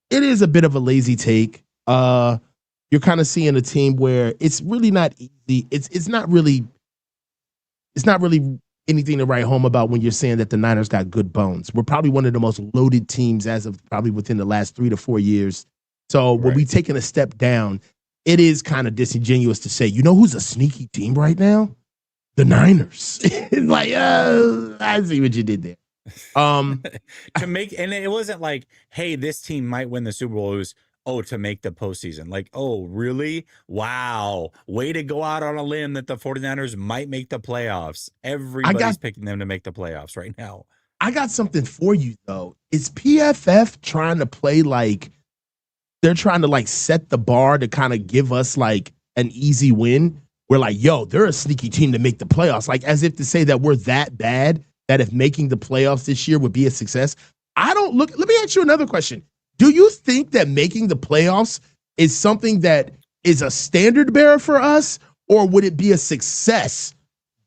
it is a bit of a lazy take. You're kind of seeing a team where it's really not easy. It's not really anything to write home about when you're saying that the Niners got good bones. We're probably one of the most loaded teams as of probably within the last 3 to 4 years. So when we taking a step down, it is kind of disingenuous to say, who's a sneaky team right now? The Niners. It's like, I see what you did there. And it wasn't like, hey, this team might win the Super Bowl. It was, to make the postseason. Like, oh, really? Wow. Way to go out on a limb that the 49ers might make the playoffs. Everybody's picking them to make the playoffs right now. I got something for you, though. Is PFF trying to play like they're trying to like set the bar to kind of give us like an easy win? We're like, yo, they're a sneaky team to make the playoffs. Like as if to say that we're that bad that if making the playoffs this year would be a success. Let me ask you another question. Do you think that making the playoffs is something that is a standard bearer for us, or would it be a success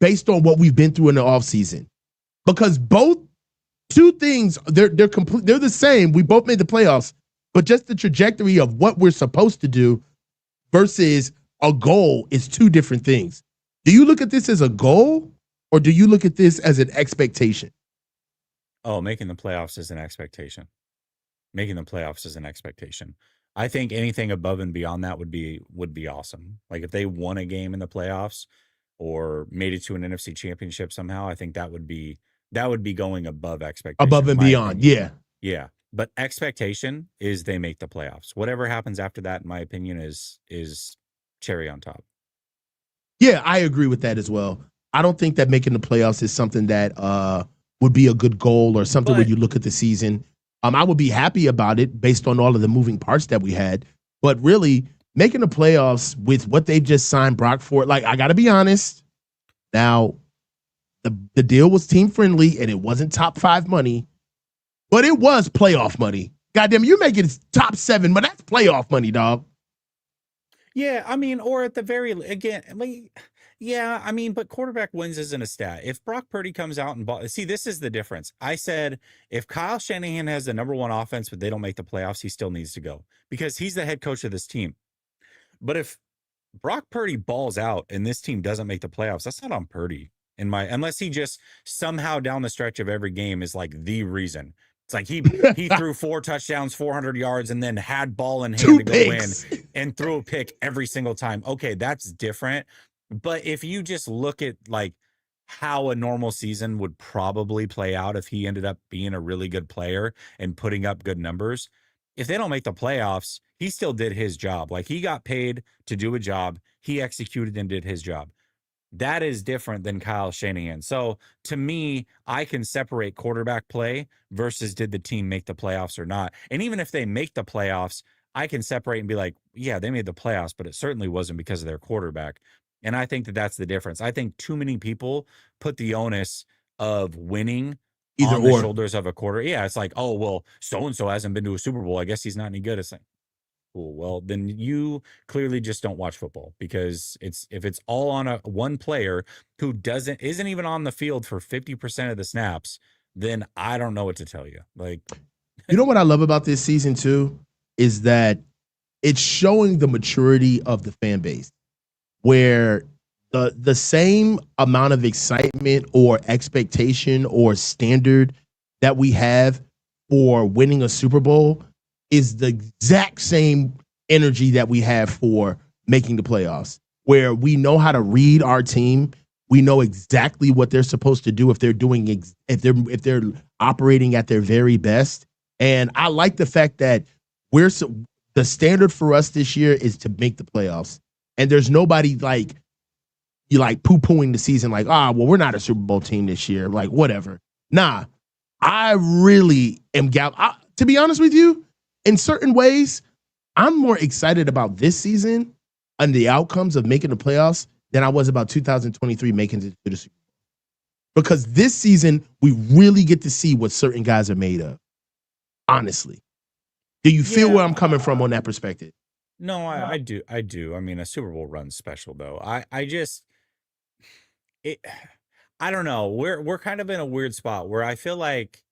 based on what we've been through in the offseason? Because both two things, they're the same. We both made the playoffs, but just the trajectory of what we're supposed to do versus a goal is two different things. Do you look at this as a goal, or do you look at this as an expectation? Oh, making the playoffs is an expectation. Making the playoffs is an expectation. I think anything above and beyond that would be awesome. Like if they won a game in the playoffs or made it to an NFC championship somehow, I think that would be going above expectation. Above and beyond, yeah. Yeah. But expectation is they make the playoffs. Whatever happens after that, in my opinion, is cherry on top. Yeah, I agree with that as well. I don't think that making the playoffs is something that would be a good goal or something when you look at the season. I would be happy about it based on all of the moving parts that we had. But really, making the playoffs with what they've just signed Brock for, like, I got to be honest. Now, the deal was team friendly and it wasn't top 5 money, but it was playoff money. Goddamn, you make it top 7, but that's playoff money, dog. Yeah, I mean, or at the very again, like, yeah, I mean, but quarterback wins isn't a stat. If Brock Purdy comes out and see, this is the difference. I said if Kyle Shanahan has the #1 offense, but they don't make the playoffs, he still needs to go because he's the head coach of this team. But if Brock Purdy balls out and this team doesn't make the playoffs, that's not on Purdy. Unless he just somehow down the stretch of every game is like the reason. It's like he threw 4 touchdowns, 400 yards, and then had ball in hand 2 to go picks. in and threw a pick every single time. Okay, that's different. But if you just look at like how a normal season would probably play out if he ended up being a really good player and putting up good numbers, if they don't make the playoffs, he still did his job. Like he got paid to do a job. He executed and did his job. That is different than Kyle Shanahan. So to me, I can separate quarterback play versus did the team make the playoffs or not. And even if they make the playoffs, I can separate and be like, yeah, they made the playoffs, but it certainly wasn't because of their quarterback. And I think that that's the difference. I think too many people put the onus of winning Either on the or. shoulders of a quarter. Yeah, it's like, oh, well, so-and-so hasn't been to a Super Bowl. I guess he's not any good. It's like, cool. Well, then you clearly just don't watch football because if it's all on one player who isn't even on the field for 50% of the snaps, then I don't know what to tell you. Like, You know what I love about this season too is that it's showing the maturity of the fan base, where the same amount of excitement or expectation or standard that we have for winning a Super Bowl is the exact same energy that we have for making the playoffs, where we know how to read our team. We know exactly what they're supposed to do if they're doing if they're operating at their very best. And I like the fact that the standard for us this year is to make the playoffs. And there's nobody like poo-pooing the season like, well, we're not a Super Bowl team this year. Like, whatever. Nah, I really am to be honest with you, in certain ways, I'm more excited about this season and the outcomes of making the playoffs than I was about 2023 making it to the Super Bowl. Because this season, we really get to see what certain guys are made of. Honestly. Do you feel where I'm coming from on that perspective? No, I do. I do. I mean, a Super Bowl run's special though. I don't know. We're kind of in a weird spot where I feel like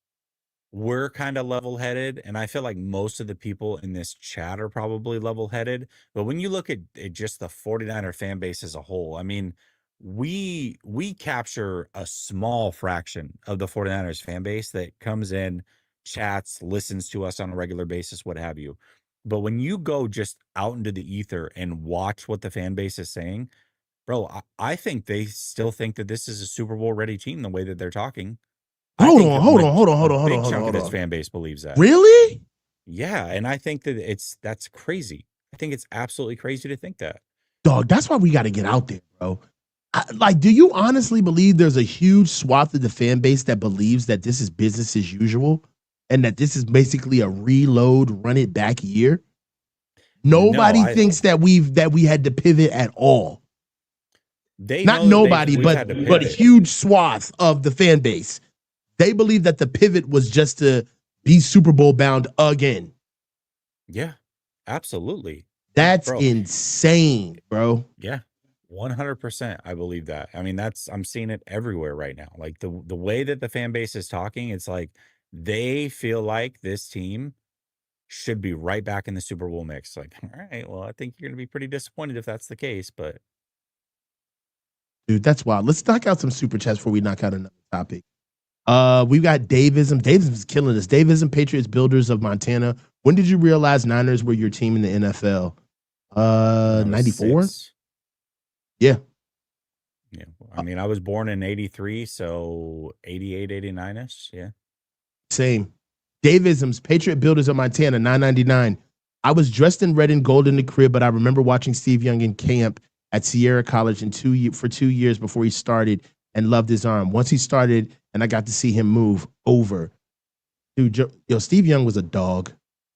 we're kind of level-headed, and I feel like most of the people in this chat are probably level-headed. But when you look at just the 49er fan base as a whole, I mean, we capture a small fraction of the 49ers fan base that comes in, chats, listens to us on a regular basis, what have you. But when you go just out into the ether and watch what the fan base is saying, bro, I think they still think that this is a Super Bowl ready team the way that they're talking. Hold on. Big chunk of this fan base believes that. Really? Yeah, and I think that that's crazy. I think it's absolutely crazy to think that. Dog, that's why we got to get out there, bro. Do you honestly believe there's a huge swath of the fan base that believes that this is business as usual and that this is basically a reload, run it back year? Nobody thinks that we had to pivot at all. Not nobody, but a huge swath of the fan base. They believe that the pivot was just to be Super Bowl bound again. Yeah, absolutely. That's insane, bro. Yeah, 100%. I believe that. I mean, I'm seeing it everywhere right now. Like the way that the fan base is talking, it's like they feel like this team should be right back in the Super Bowl mix. Like, all right, well, I think you're going to be pretty disappointed if that's the case, but. Dude, that's wild. Let's knock out some super chats before we knock out another topic. We've got Davism. Davism is killing us. Davism, Patriots Builders of Montana. When did you realize Niners were your team in the NFL? 94? Yeah. Yeah. I mean, I was born in 83, so 88, 89-ish. Yeah. Same. Davism's Patriot Builders of Montana, $9.99. I was dressed in red and gold in the crib, but I remember watching Steve Young in camp at Sierra College for 2 years before he started and loved his arm. Once he started and I got to see him move over. Dude, Steve Young was a dog.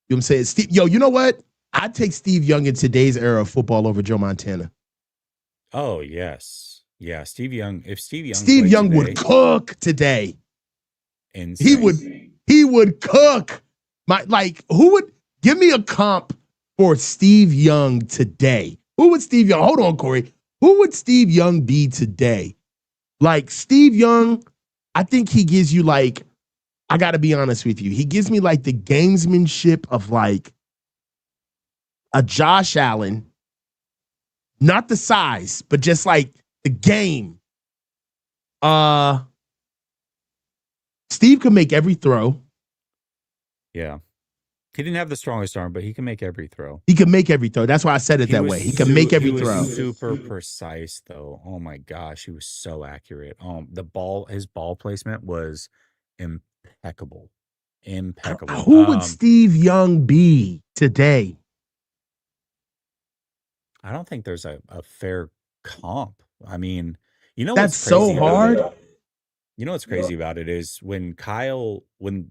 You know what I'm saying? You know what? I'd take Steve Young in today's era of football over Joe Montana. Oh, yes. Yeah, Steve Young. If Steve Young would cook today. Insane. He would cook. Who would give me a comp for Steve Young today? Who would Steve Young? Hold on, Corey. Who would Steve Young be today? Like Steve Young, I think he gives you like, I got to be honest with you. He gives me like the gamesmanship of like a Josh Allen, not the size, but just like the game. Steve can make every throw. Yeah. He didn't have the strongest arm, but he can make every throw. He can make every throw. That's why I said it that way. He can make every throw. Super precise, though. Oh my gosh, he was so accurate. His ball placement was impeccable. Impeccable. Who would Steve Young be today? I don't think there's a fair comp. I mean, you know that's so hard. You know what's crazy about it is when the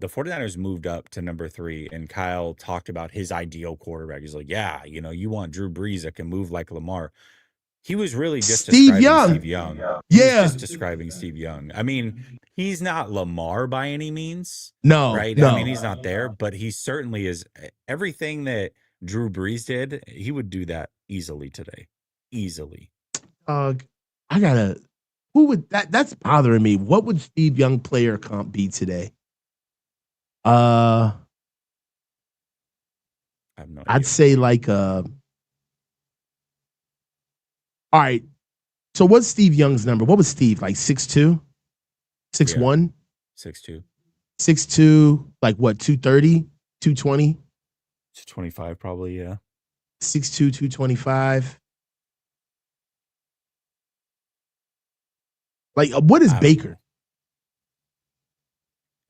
49ers moved up to number 3 and Kyle talked about his ideal quarterback. He's like, yeah, you want Drew Brees that can move like Lamar. He was really just describing Steve Young. He was just describing Steve Young. I mean, he's not Lamar by any means. No. Right? No. I mean, he's not there, but he certainly is. Everything that Drew Brees did, he would do that easily today. Easily. Who would that's bothering me. What would Steve Young player comp be today? I have no idea. I'd say like all right. So what's Steve Young's number? What was Steve? Like 6'2"? 6'1"? 6'2". 6'2", like what, 230, 220? 225 probably, yeah. 6'2", 225. Like, what is Baker?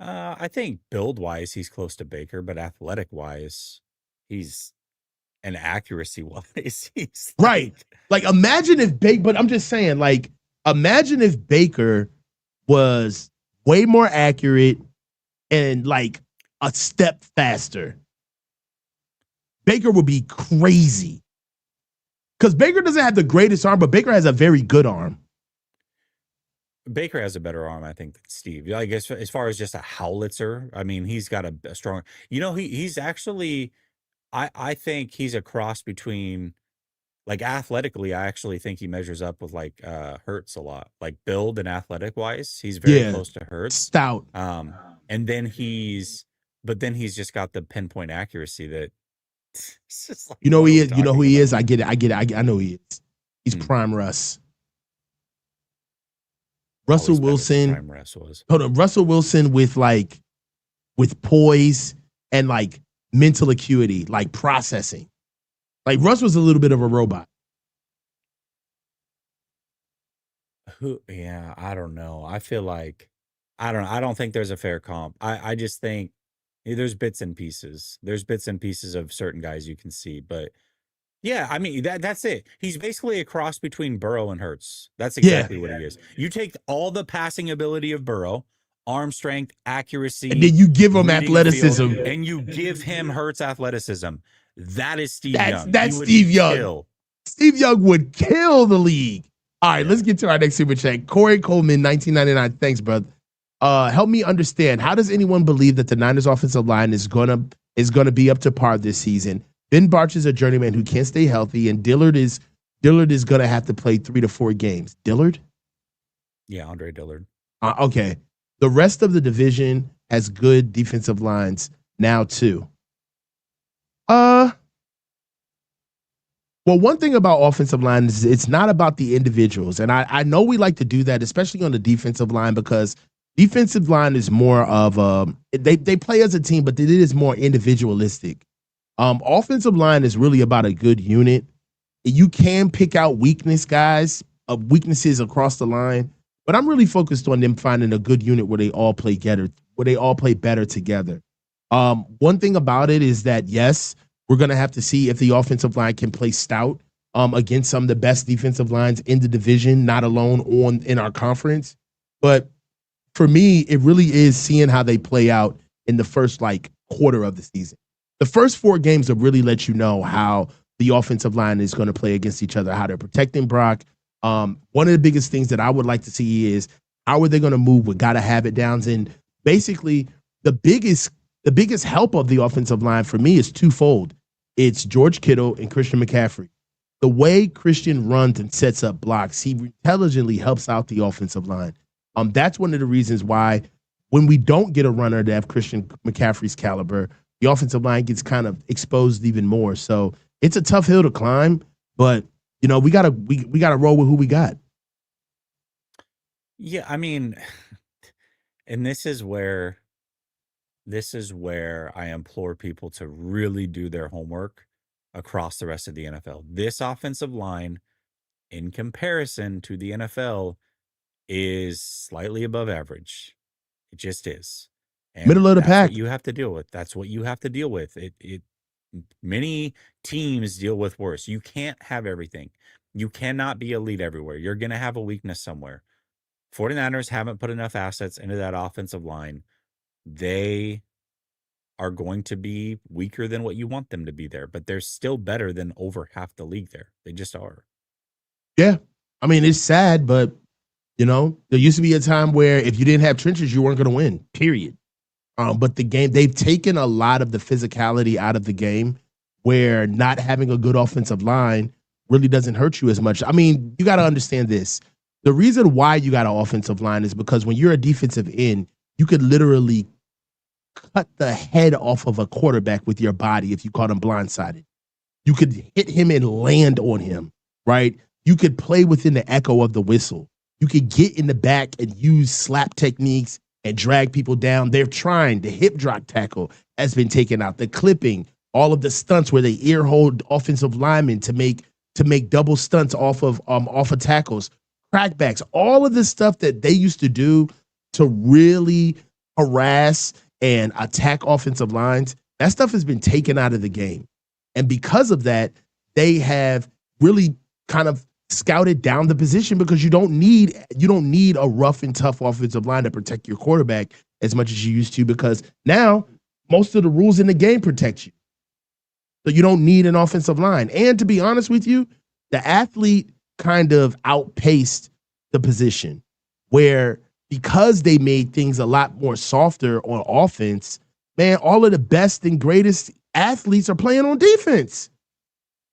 I think build-wise, he's close to Baker, but athletic-wise, and accuracy-wise, he's right. Like, imagine if Baker, but I'm just saying, like, imagine if Baker was way more accurate and, like, a step faster. Baker would be crazy. Because Baker doesn't have the greatest arm, but Baker has a very good arm. Baker has a better arm, I think, than Steve. Like as far as just a howitzer, I mean, he's got a strong. He's actually, I think he's a cross between, like athletically, I actually think he measures up with like Hurts a lot, like build and athletic wise, he's very close to Hurts. Stout. And then he's just got the pinpoint accuracy that. Like, who he is. You know who he is. I get it. I know who he is. He's prime Russ. Russell Wilson. Hold on, Russell Wilson with poise and like mental acuity, like processing. Like Russ was a little bit of a robot. Yeah, I don't know. I feel like I don't think there's a fair comp. I just think there's bits and pieces. There's bits and pieces of certain guys you can see, but yeah, I mean that's it. He's basically a cross between Burrow and Hurts. That's exactly what he is. You take all the passing ability of Burrow, arm strength, accuracy, and then you give him athleticism, and you give him Hurts athleticism. That is Steve Young. That's Steve Young. Steve Young would kill the league. All right, let's get to our next super chat. Corey Coleman, 1999. Thanks, brother. Help me understand. How does anyone believe that the Niners offensive line is gonna be up to par this season? Ben Barch is a journeyman who can't stay healthy, and Dillard is going to have to play 3 to 4 games. Dillard? Yeah, Andre Dillard. Okay. The rest of the division has good defensive lines now, too. Well, one thing about offensive line is it's not about the individuals. And I know we like to do that, especially on the defensive line, because defensive line is more of they play as a team, but it is more individualistic. Offensive line is really about a good unit. You can pick out weaknesses across the line, but I'm really focused on them finding a good unit where they all play better together. One thing about it is that, yes, we're going to have to see if the offensive line can play stout against some of the best defensive lines in the division, not alone in our conference. But for me, it really is seeing how they play out in the first quarter of the season. The first 4 games will really let you know how the offensive line is going to play against each other, how they're protecting Brock. One of the biggest things that I would like to see is how are they going to move with gotta have it downs. And basically the biggest help of the offensive line for me is twofold. It's George Kittle and Christian McCaffrey. the way Christian runs and sets up blocks, he intelligently helps out the offensive line. That's one of the reasons why when we don't get a runner that have Christian McCaffrey's caliber, the offensive line gets kind of exposed even more. So it's a tough hill to climb, but we gotta roll with who we got. Yeah, I mean, and this is where I implore people to really do their homework across the rest of the NFL. This offensive line, in comparison to the NFL, is slightly above average. It just is. And Middle of the that's pack. what you have to deal with. That's what you have to deal with. Many teams deal with worse. You can't have everything. You cannot be elite everywhere. You're going to have a weakness somewhere. 49ers haven't put enough assets into that offensive line. They are going to be weaker than what you want them to be there, but they're still better than over half the league there. They just are. Yeah. I mean, it's sad, but, there used to be a time where if you didn't have trenches, you weren't going to win, period. But the game, they've taken a lot of the physicality out of the game where not having a good offensive line really doesn't hurt you as much. I mean, you got to understand this. The reason why you got an offensive line is because when you're a defensive end, you could literally cut the head off of a quarterback with your body if you caught him blindsided. You could hit him and land on him, right? You could play within the echo of the whistle. You could get in the back and use slap techniques and drag people down. They're trying. The hip drop tackle has been taken out. The clipping, all of the stunts where they ear hold offensive linemen to make double stunts off of tackles, crackbacks, all of this stuff that they used to do to really harass and attack offensive lines, that stuff has been taken out of the game. And because of that, they have really kind of scouted down the position because you don't need a rough and tough offensive line to protect your quarterback as much as you used to, because now most of the rules in the game protect you. So you don't need an offensive line. And to be honest with you, the athlete kind of outpaced the position where, because they made things a lot more softer on offense, man, all of the best and greatest athletes are playing on defense.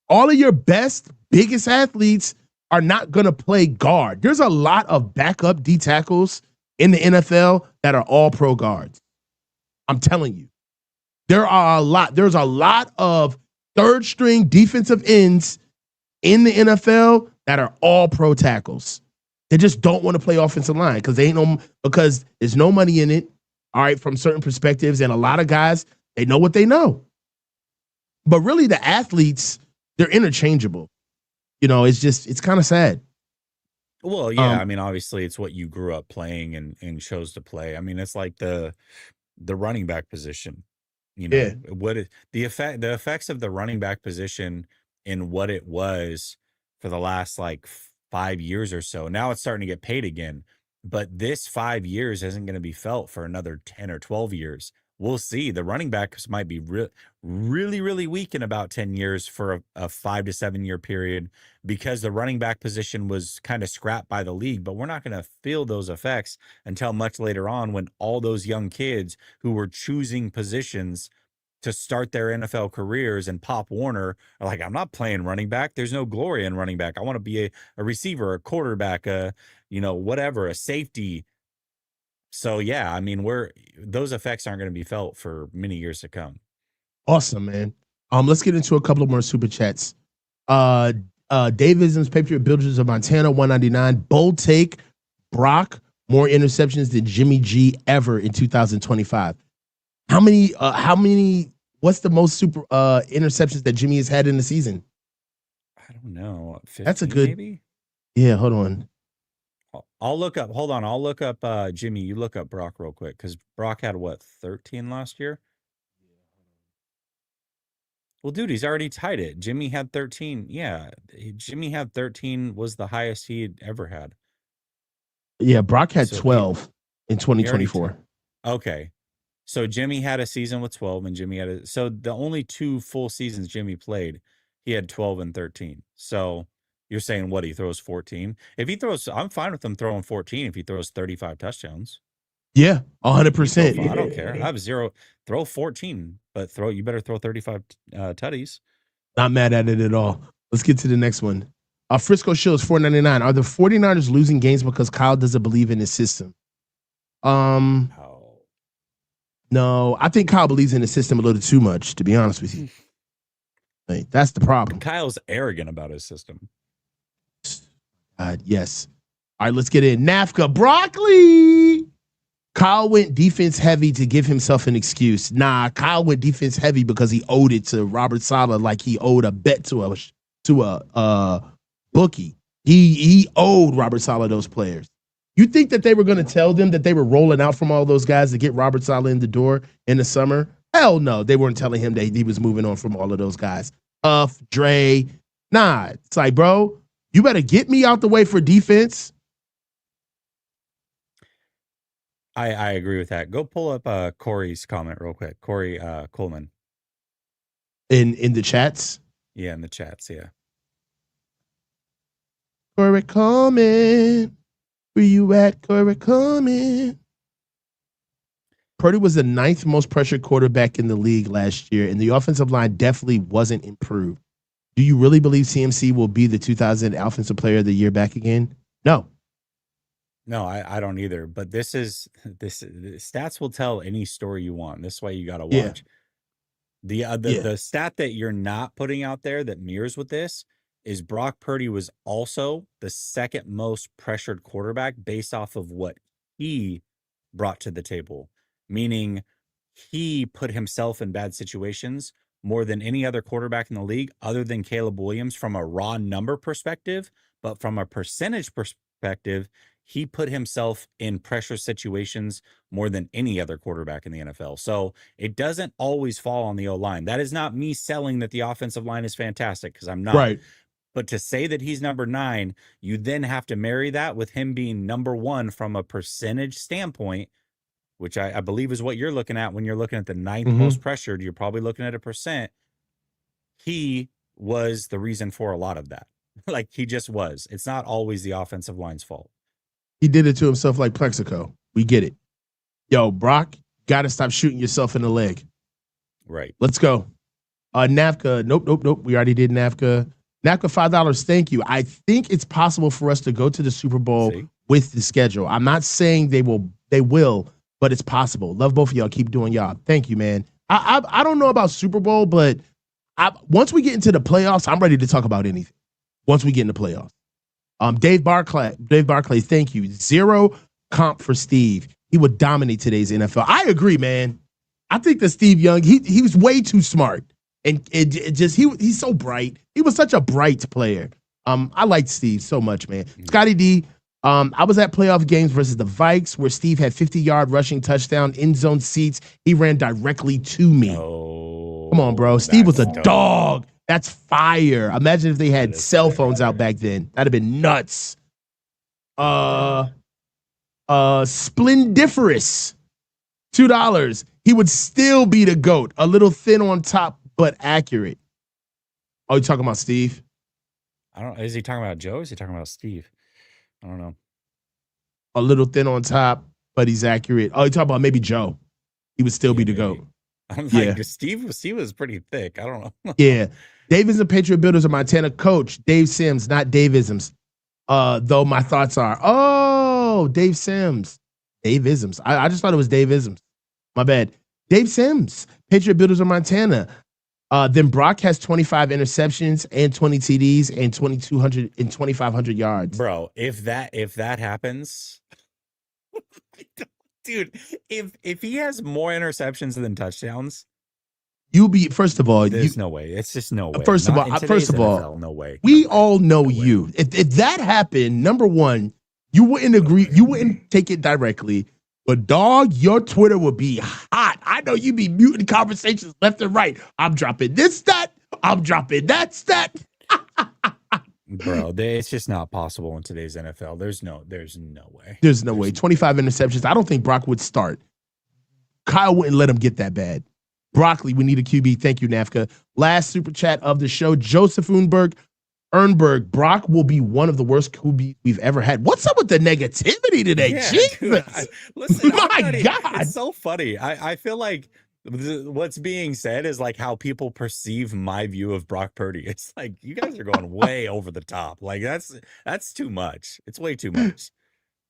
All of your best, biggest athletes are not going to play guard. There's a lot of backup D tackles in the NFL that are all pro guards. I'm telling you. There's a lot of third string defensive ends in the NFL that are all pro tackles. They just don't want to play offensive line because there's no money in it. All right, from certain perspectives, and a lot of guys, they know what they know. But really, the athletes, they're interchangeable. It's kind of sad. Well, yeah, I mean, obviously, it's what you grew up playing and chose to play. I mean, it's like the running back position. Yeah. The effects of the running back position in what it was for the last 5 years or so. Now it's starting to get paid again, but this 5 years isn't going to be felt for another 10 or 12 years. We'll see. The running backs might be really, really weak in about 10 years for a 5 to 7 year period, because the running back position was kind of scrapped by the league. But we're not going to feel those effects until much later on, when all those young kids who were choosing positions to start their NFL careers and Pop Warner are like, I'm not playing running back. There's no glory in running back. I want to be a receiver, a quarterback, whatever, a safety. So yeah, I mean, those effects aren't going to be felt for many years to come. Awesome, man. Let's get into a couple of more super chats. Dave Isms, Patriot Builders of Montana, 199. Bold take: Brock more interceptions than Jimmy G ever in 2025. How many? What's the most super interceptions that Jimmy has had in the season? I don't know. 15, that's a good. Maybe? Yeah, hold on. I'll look up. Hold on. I'll look up Jimmy. You look up Brock real quick, because Brock had 13 last year? Well, dude, he's already tied it. Jimmy had 13. Yeah, Jimmy had 13 was the highest he had ever had. Yeah, Brock had 12 in 2024. Okay. So Jimmy had a season with 12, and Jimmy had so the only 2 full seasons Jimmy played, he had 12 and 13. So you're saying what, he throws 14? If he throws, I'm fine with him throwing 14 if he throws 35 touchdowns. Yeah, 100%. I don't care. I have 0. Throw 14, but you better throw 35 tutties. Not mad at it at all. Let's get to the next one. Frisco Shields, $4.99. Are the 49ers losing games because Kyle doesn't believe in his system? No, I think Kyle believes in his system a little too much, to be honest with you. Like, that's the problem. Kyle's arrogant about his system. Yes. All right, let's get in. NAFCA broccoli. Kyle went defense heavy to give himself an excuse. Nah, Kyle went defense heavy because he owed it to Robert Saleh like he owed a bet to a bookie. He owed Robert Saleh those players. You think that they were going to tell them that they were rolling out from all those guys to get Robert Saleh in the door in the summer? Hell no. They weren't telling him that he was moving on from all of those guys. Dre. Nah. It's like, bro, you better get me out the way for defense. I agree with that. Go pull up Corey's comment real quick. Corey Coleman. In the chats? Yeah, in the chats, yeah. Corey Coleman. Where you at, Corey Coleman? Purdy was the 9th most pressured quarterback in the league last year, and the offensive line definitely wasn't improved. Do you really believe CMC will be the 2000 Offensive Player of the Year back again? No. No, I don't either. But this stats will tell any story you want. This way you got to watch. Yeah. The stat that you're not putting out there that mirrors with this is Brock Purdy was also the 2nd most pressured quarterback based off of what he brought to the table, meaning he put himself in bad situations more than any other quarterback in the league other than Caleb Williams from a raw number perspective, but from a percentage perspective, he put himself in pressure situations more than any other quarterback in the NFL. So it doesn't always fall on the O-line. That is not me selling that the offensive line is fantastic, because I'm not. Right. But to say that he's number 9, you then have to marry that with him being number 1 from a percentage standpoint, which I believe is what you're looking at when you're looking at the 9th most pressured. You're probably looking at a percent. He was the reason for a lot of that. Like, he just was. It's not always the offensive line's fault. He did it to himself like Plexico. We get it. Yo, Brock, got to stop shooting yourself in the leg. Right. Let's go. NAFCA. Nope. We already did NAFCA. NAFCA, $5. Thank you. I think it's possible for us to go to the Super Bowl with the schedule. I'm not saying they will, but it's possible. Love both of y'all. Keep doing y'all. Thank you, man. I don't know about Super Bowl, but once we get into the playoffs, I'm ready to talk about anything. Once we get in the playoffs. Dave Barclay, thank you. 0 comp for Steve. He would dominate today's NFL. I agree, man. I think that Steve Young, he was way too smart. And he's so bright. He was such a bright player. I liked Steve so much, man. Scotty D, I was at playoff games versus the Vikes where Steve had 50-yard rushing touchdown, end zone seats. He ran directly to me. Oh, come on, bro. Steve was a dog. That's fire. Imagine if they had cell phones out back then. That'd have been nuts. Splendiferous, $2. He would still be the GOAT. A little thin on top, but accurate. Oh, you talking about Steve? I don't. Is he talking about Joe? Or is he talking about Steve? I don't know. A little thin on top, but he's accurate. Oh, you talking about maybe Joe? He would still be the GOAT. I'm like, Steve was pretty thick. I don't know. Yeah. Davis and Patriot Builders of Montana coach Dave Sims, not Dave-isms. Though my thoughts are, Dave Sims. Dave-isms. I just thought it was Dave-isms. My bad. Dave Sims, Patriot Builders of Montana. Then Brock has 25 interceptions and 20 TDs and 2,200 and 2,500 yards. Bro, if that happens, dude, if he has more interceptions than touchdowns, first of all, there's no way. It's just no way. First of all, NFL, no way. We all know you. If that happened, number one, you wouldn't agree. You wouldn't take it directly. But dog, your Twitter would be hot. I know you be muting conversations left and right. I'm dropping this stat. I'm dropping that stat. Bro, it's just not possible in today's NFL. There's no way. There's no way. 25 interceptions. I don't think Brock would start. Kyle wouldn't let him get that bad. Broccoli, we need a QB. Thank you, NAFCA. Last super chat of the show. Joseph Ernberg, Brock will be one of the worst QB we've ever had. What's up with the negativity today? Yeah, Jesus. Dude, listen, my God. It's so funny. I feel like What's being said is like how people perceive my view of Brock Purdy. It's like you guys are going way over the top. Like that's too much. It's way too much.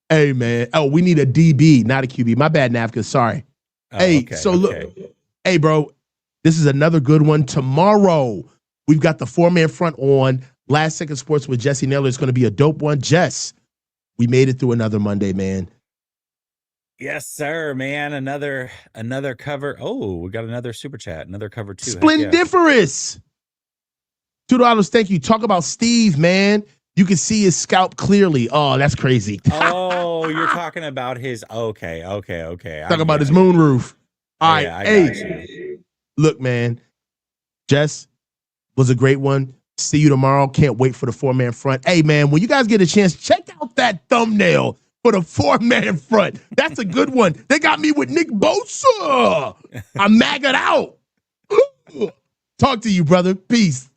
Hey man. Oh, we need a DB, not a QB. My bad, Navka. Sorry. Oh, Hey, okay, so okay. look, hey, bro, this is another good one. Tomorrow, we've got the 4-man front on Last Second Sports with Jesse Naylor. It's going to be a dope one. Jess, we made it through another Monday, man. Yes, sir, man. Another cover. Oh, we got another super chat, another cover too. Heck yeah. Splendiferous. $2. Thank you. Talk about Steve, man. You can see his scalp clearly. Oh, that's crazy. Oh, you're talking about his. Okay. Talk about his moonroof. All right. Yeah, I hey, got you. Look, man. Jess was a great one. See you tomorrow. Can't wait for the 4-man front. Hey, man, when you guys get a chance, check out that thumbnail for the 4-man front. That's a good one. They got me with Nick Bosa. I'm maggot out. Talk to you, brother. Peace.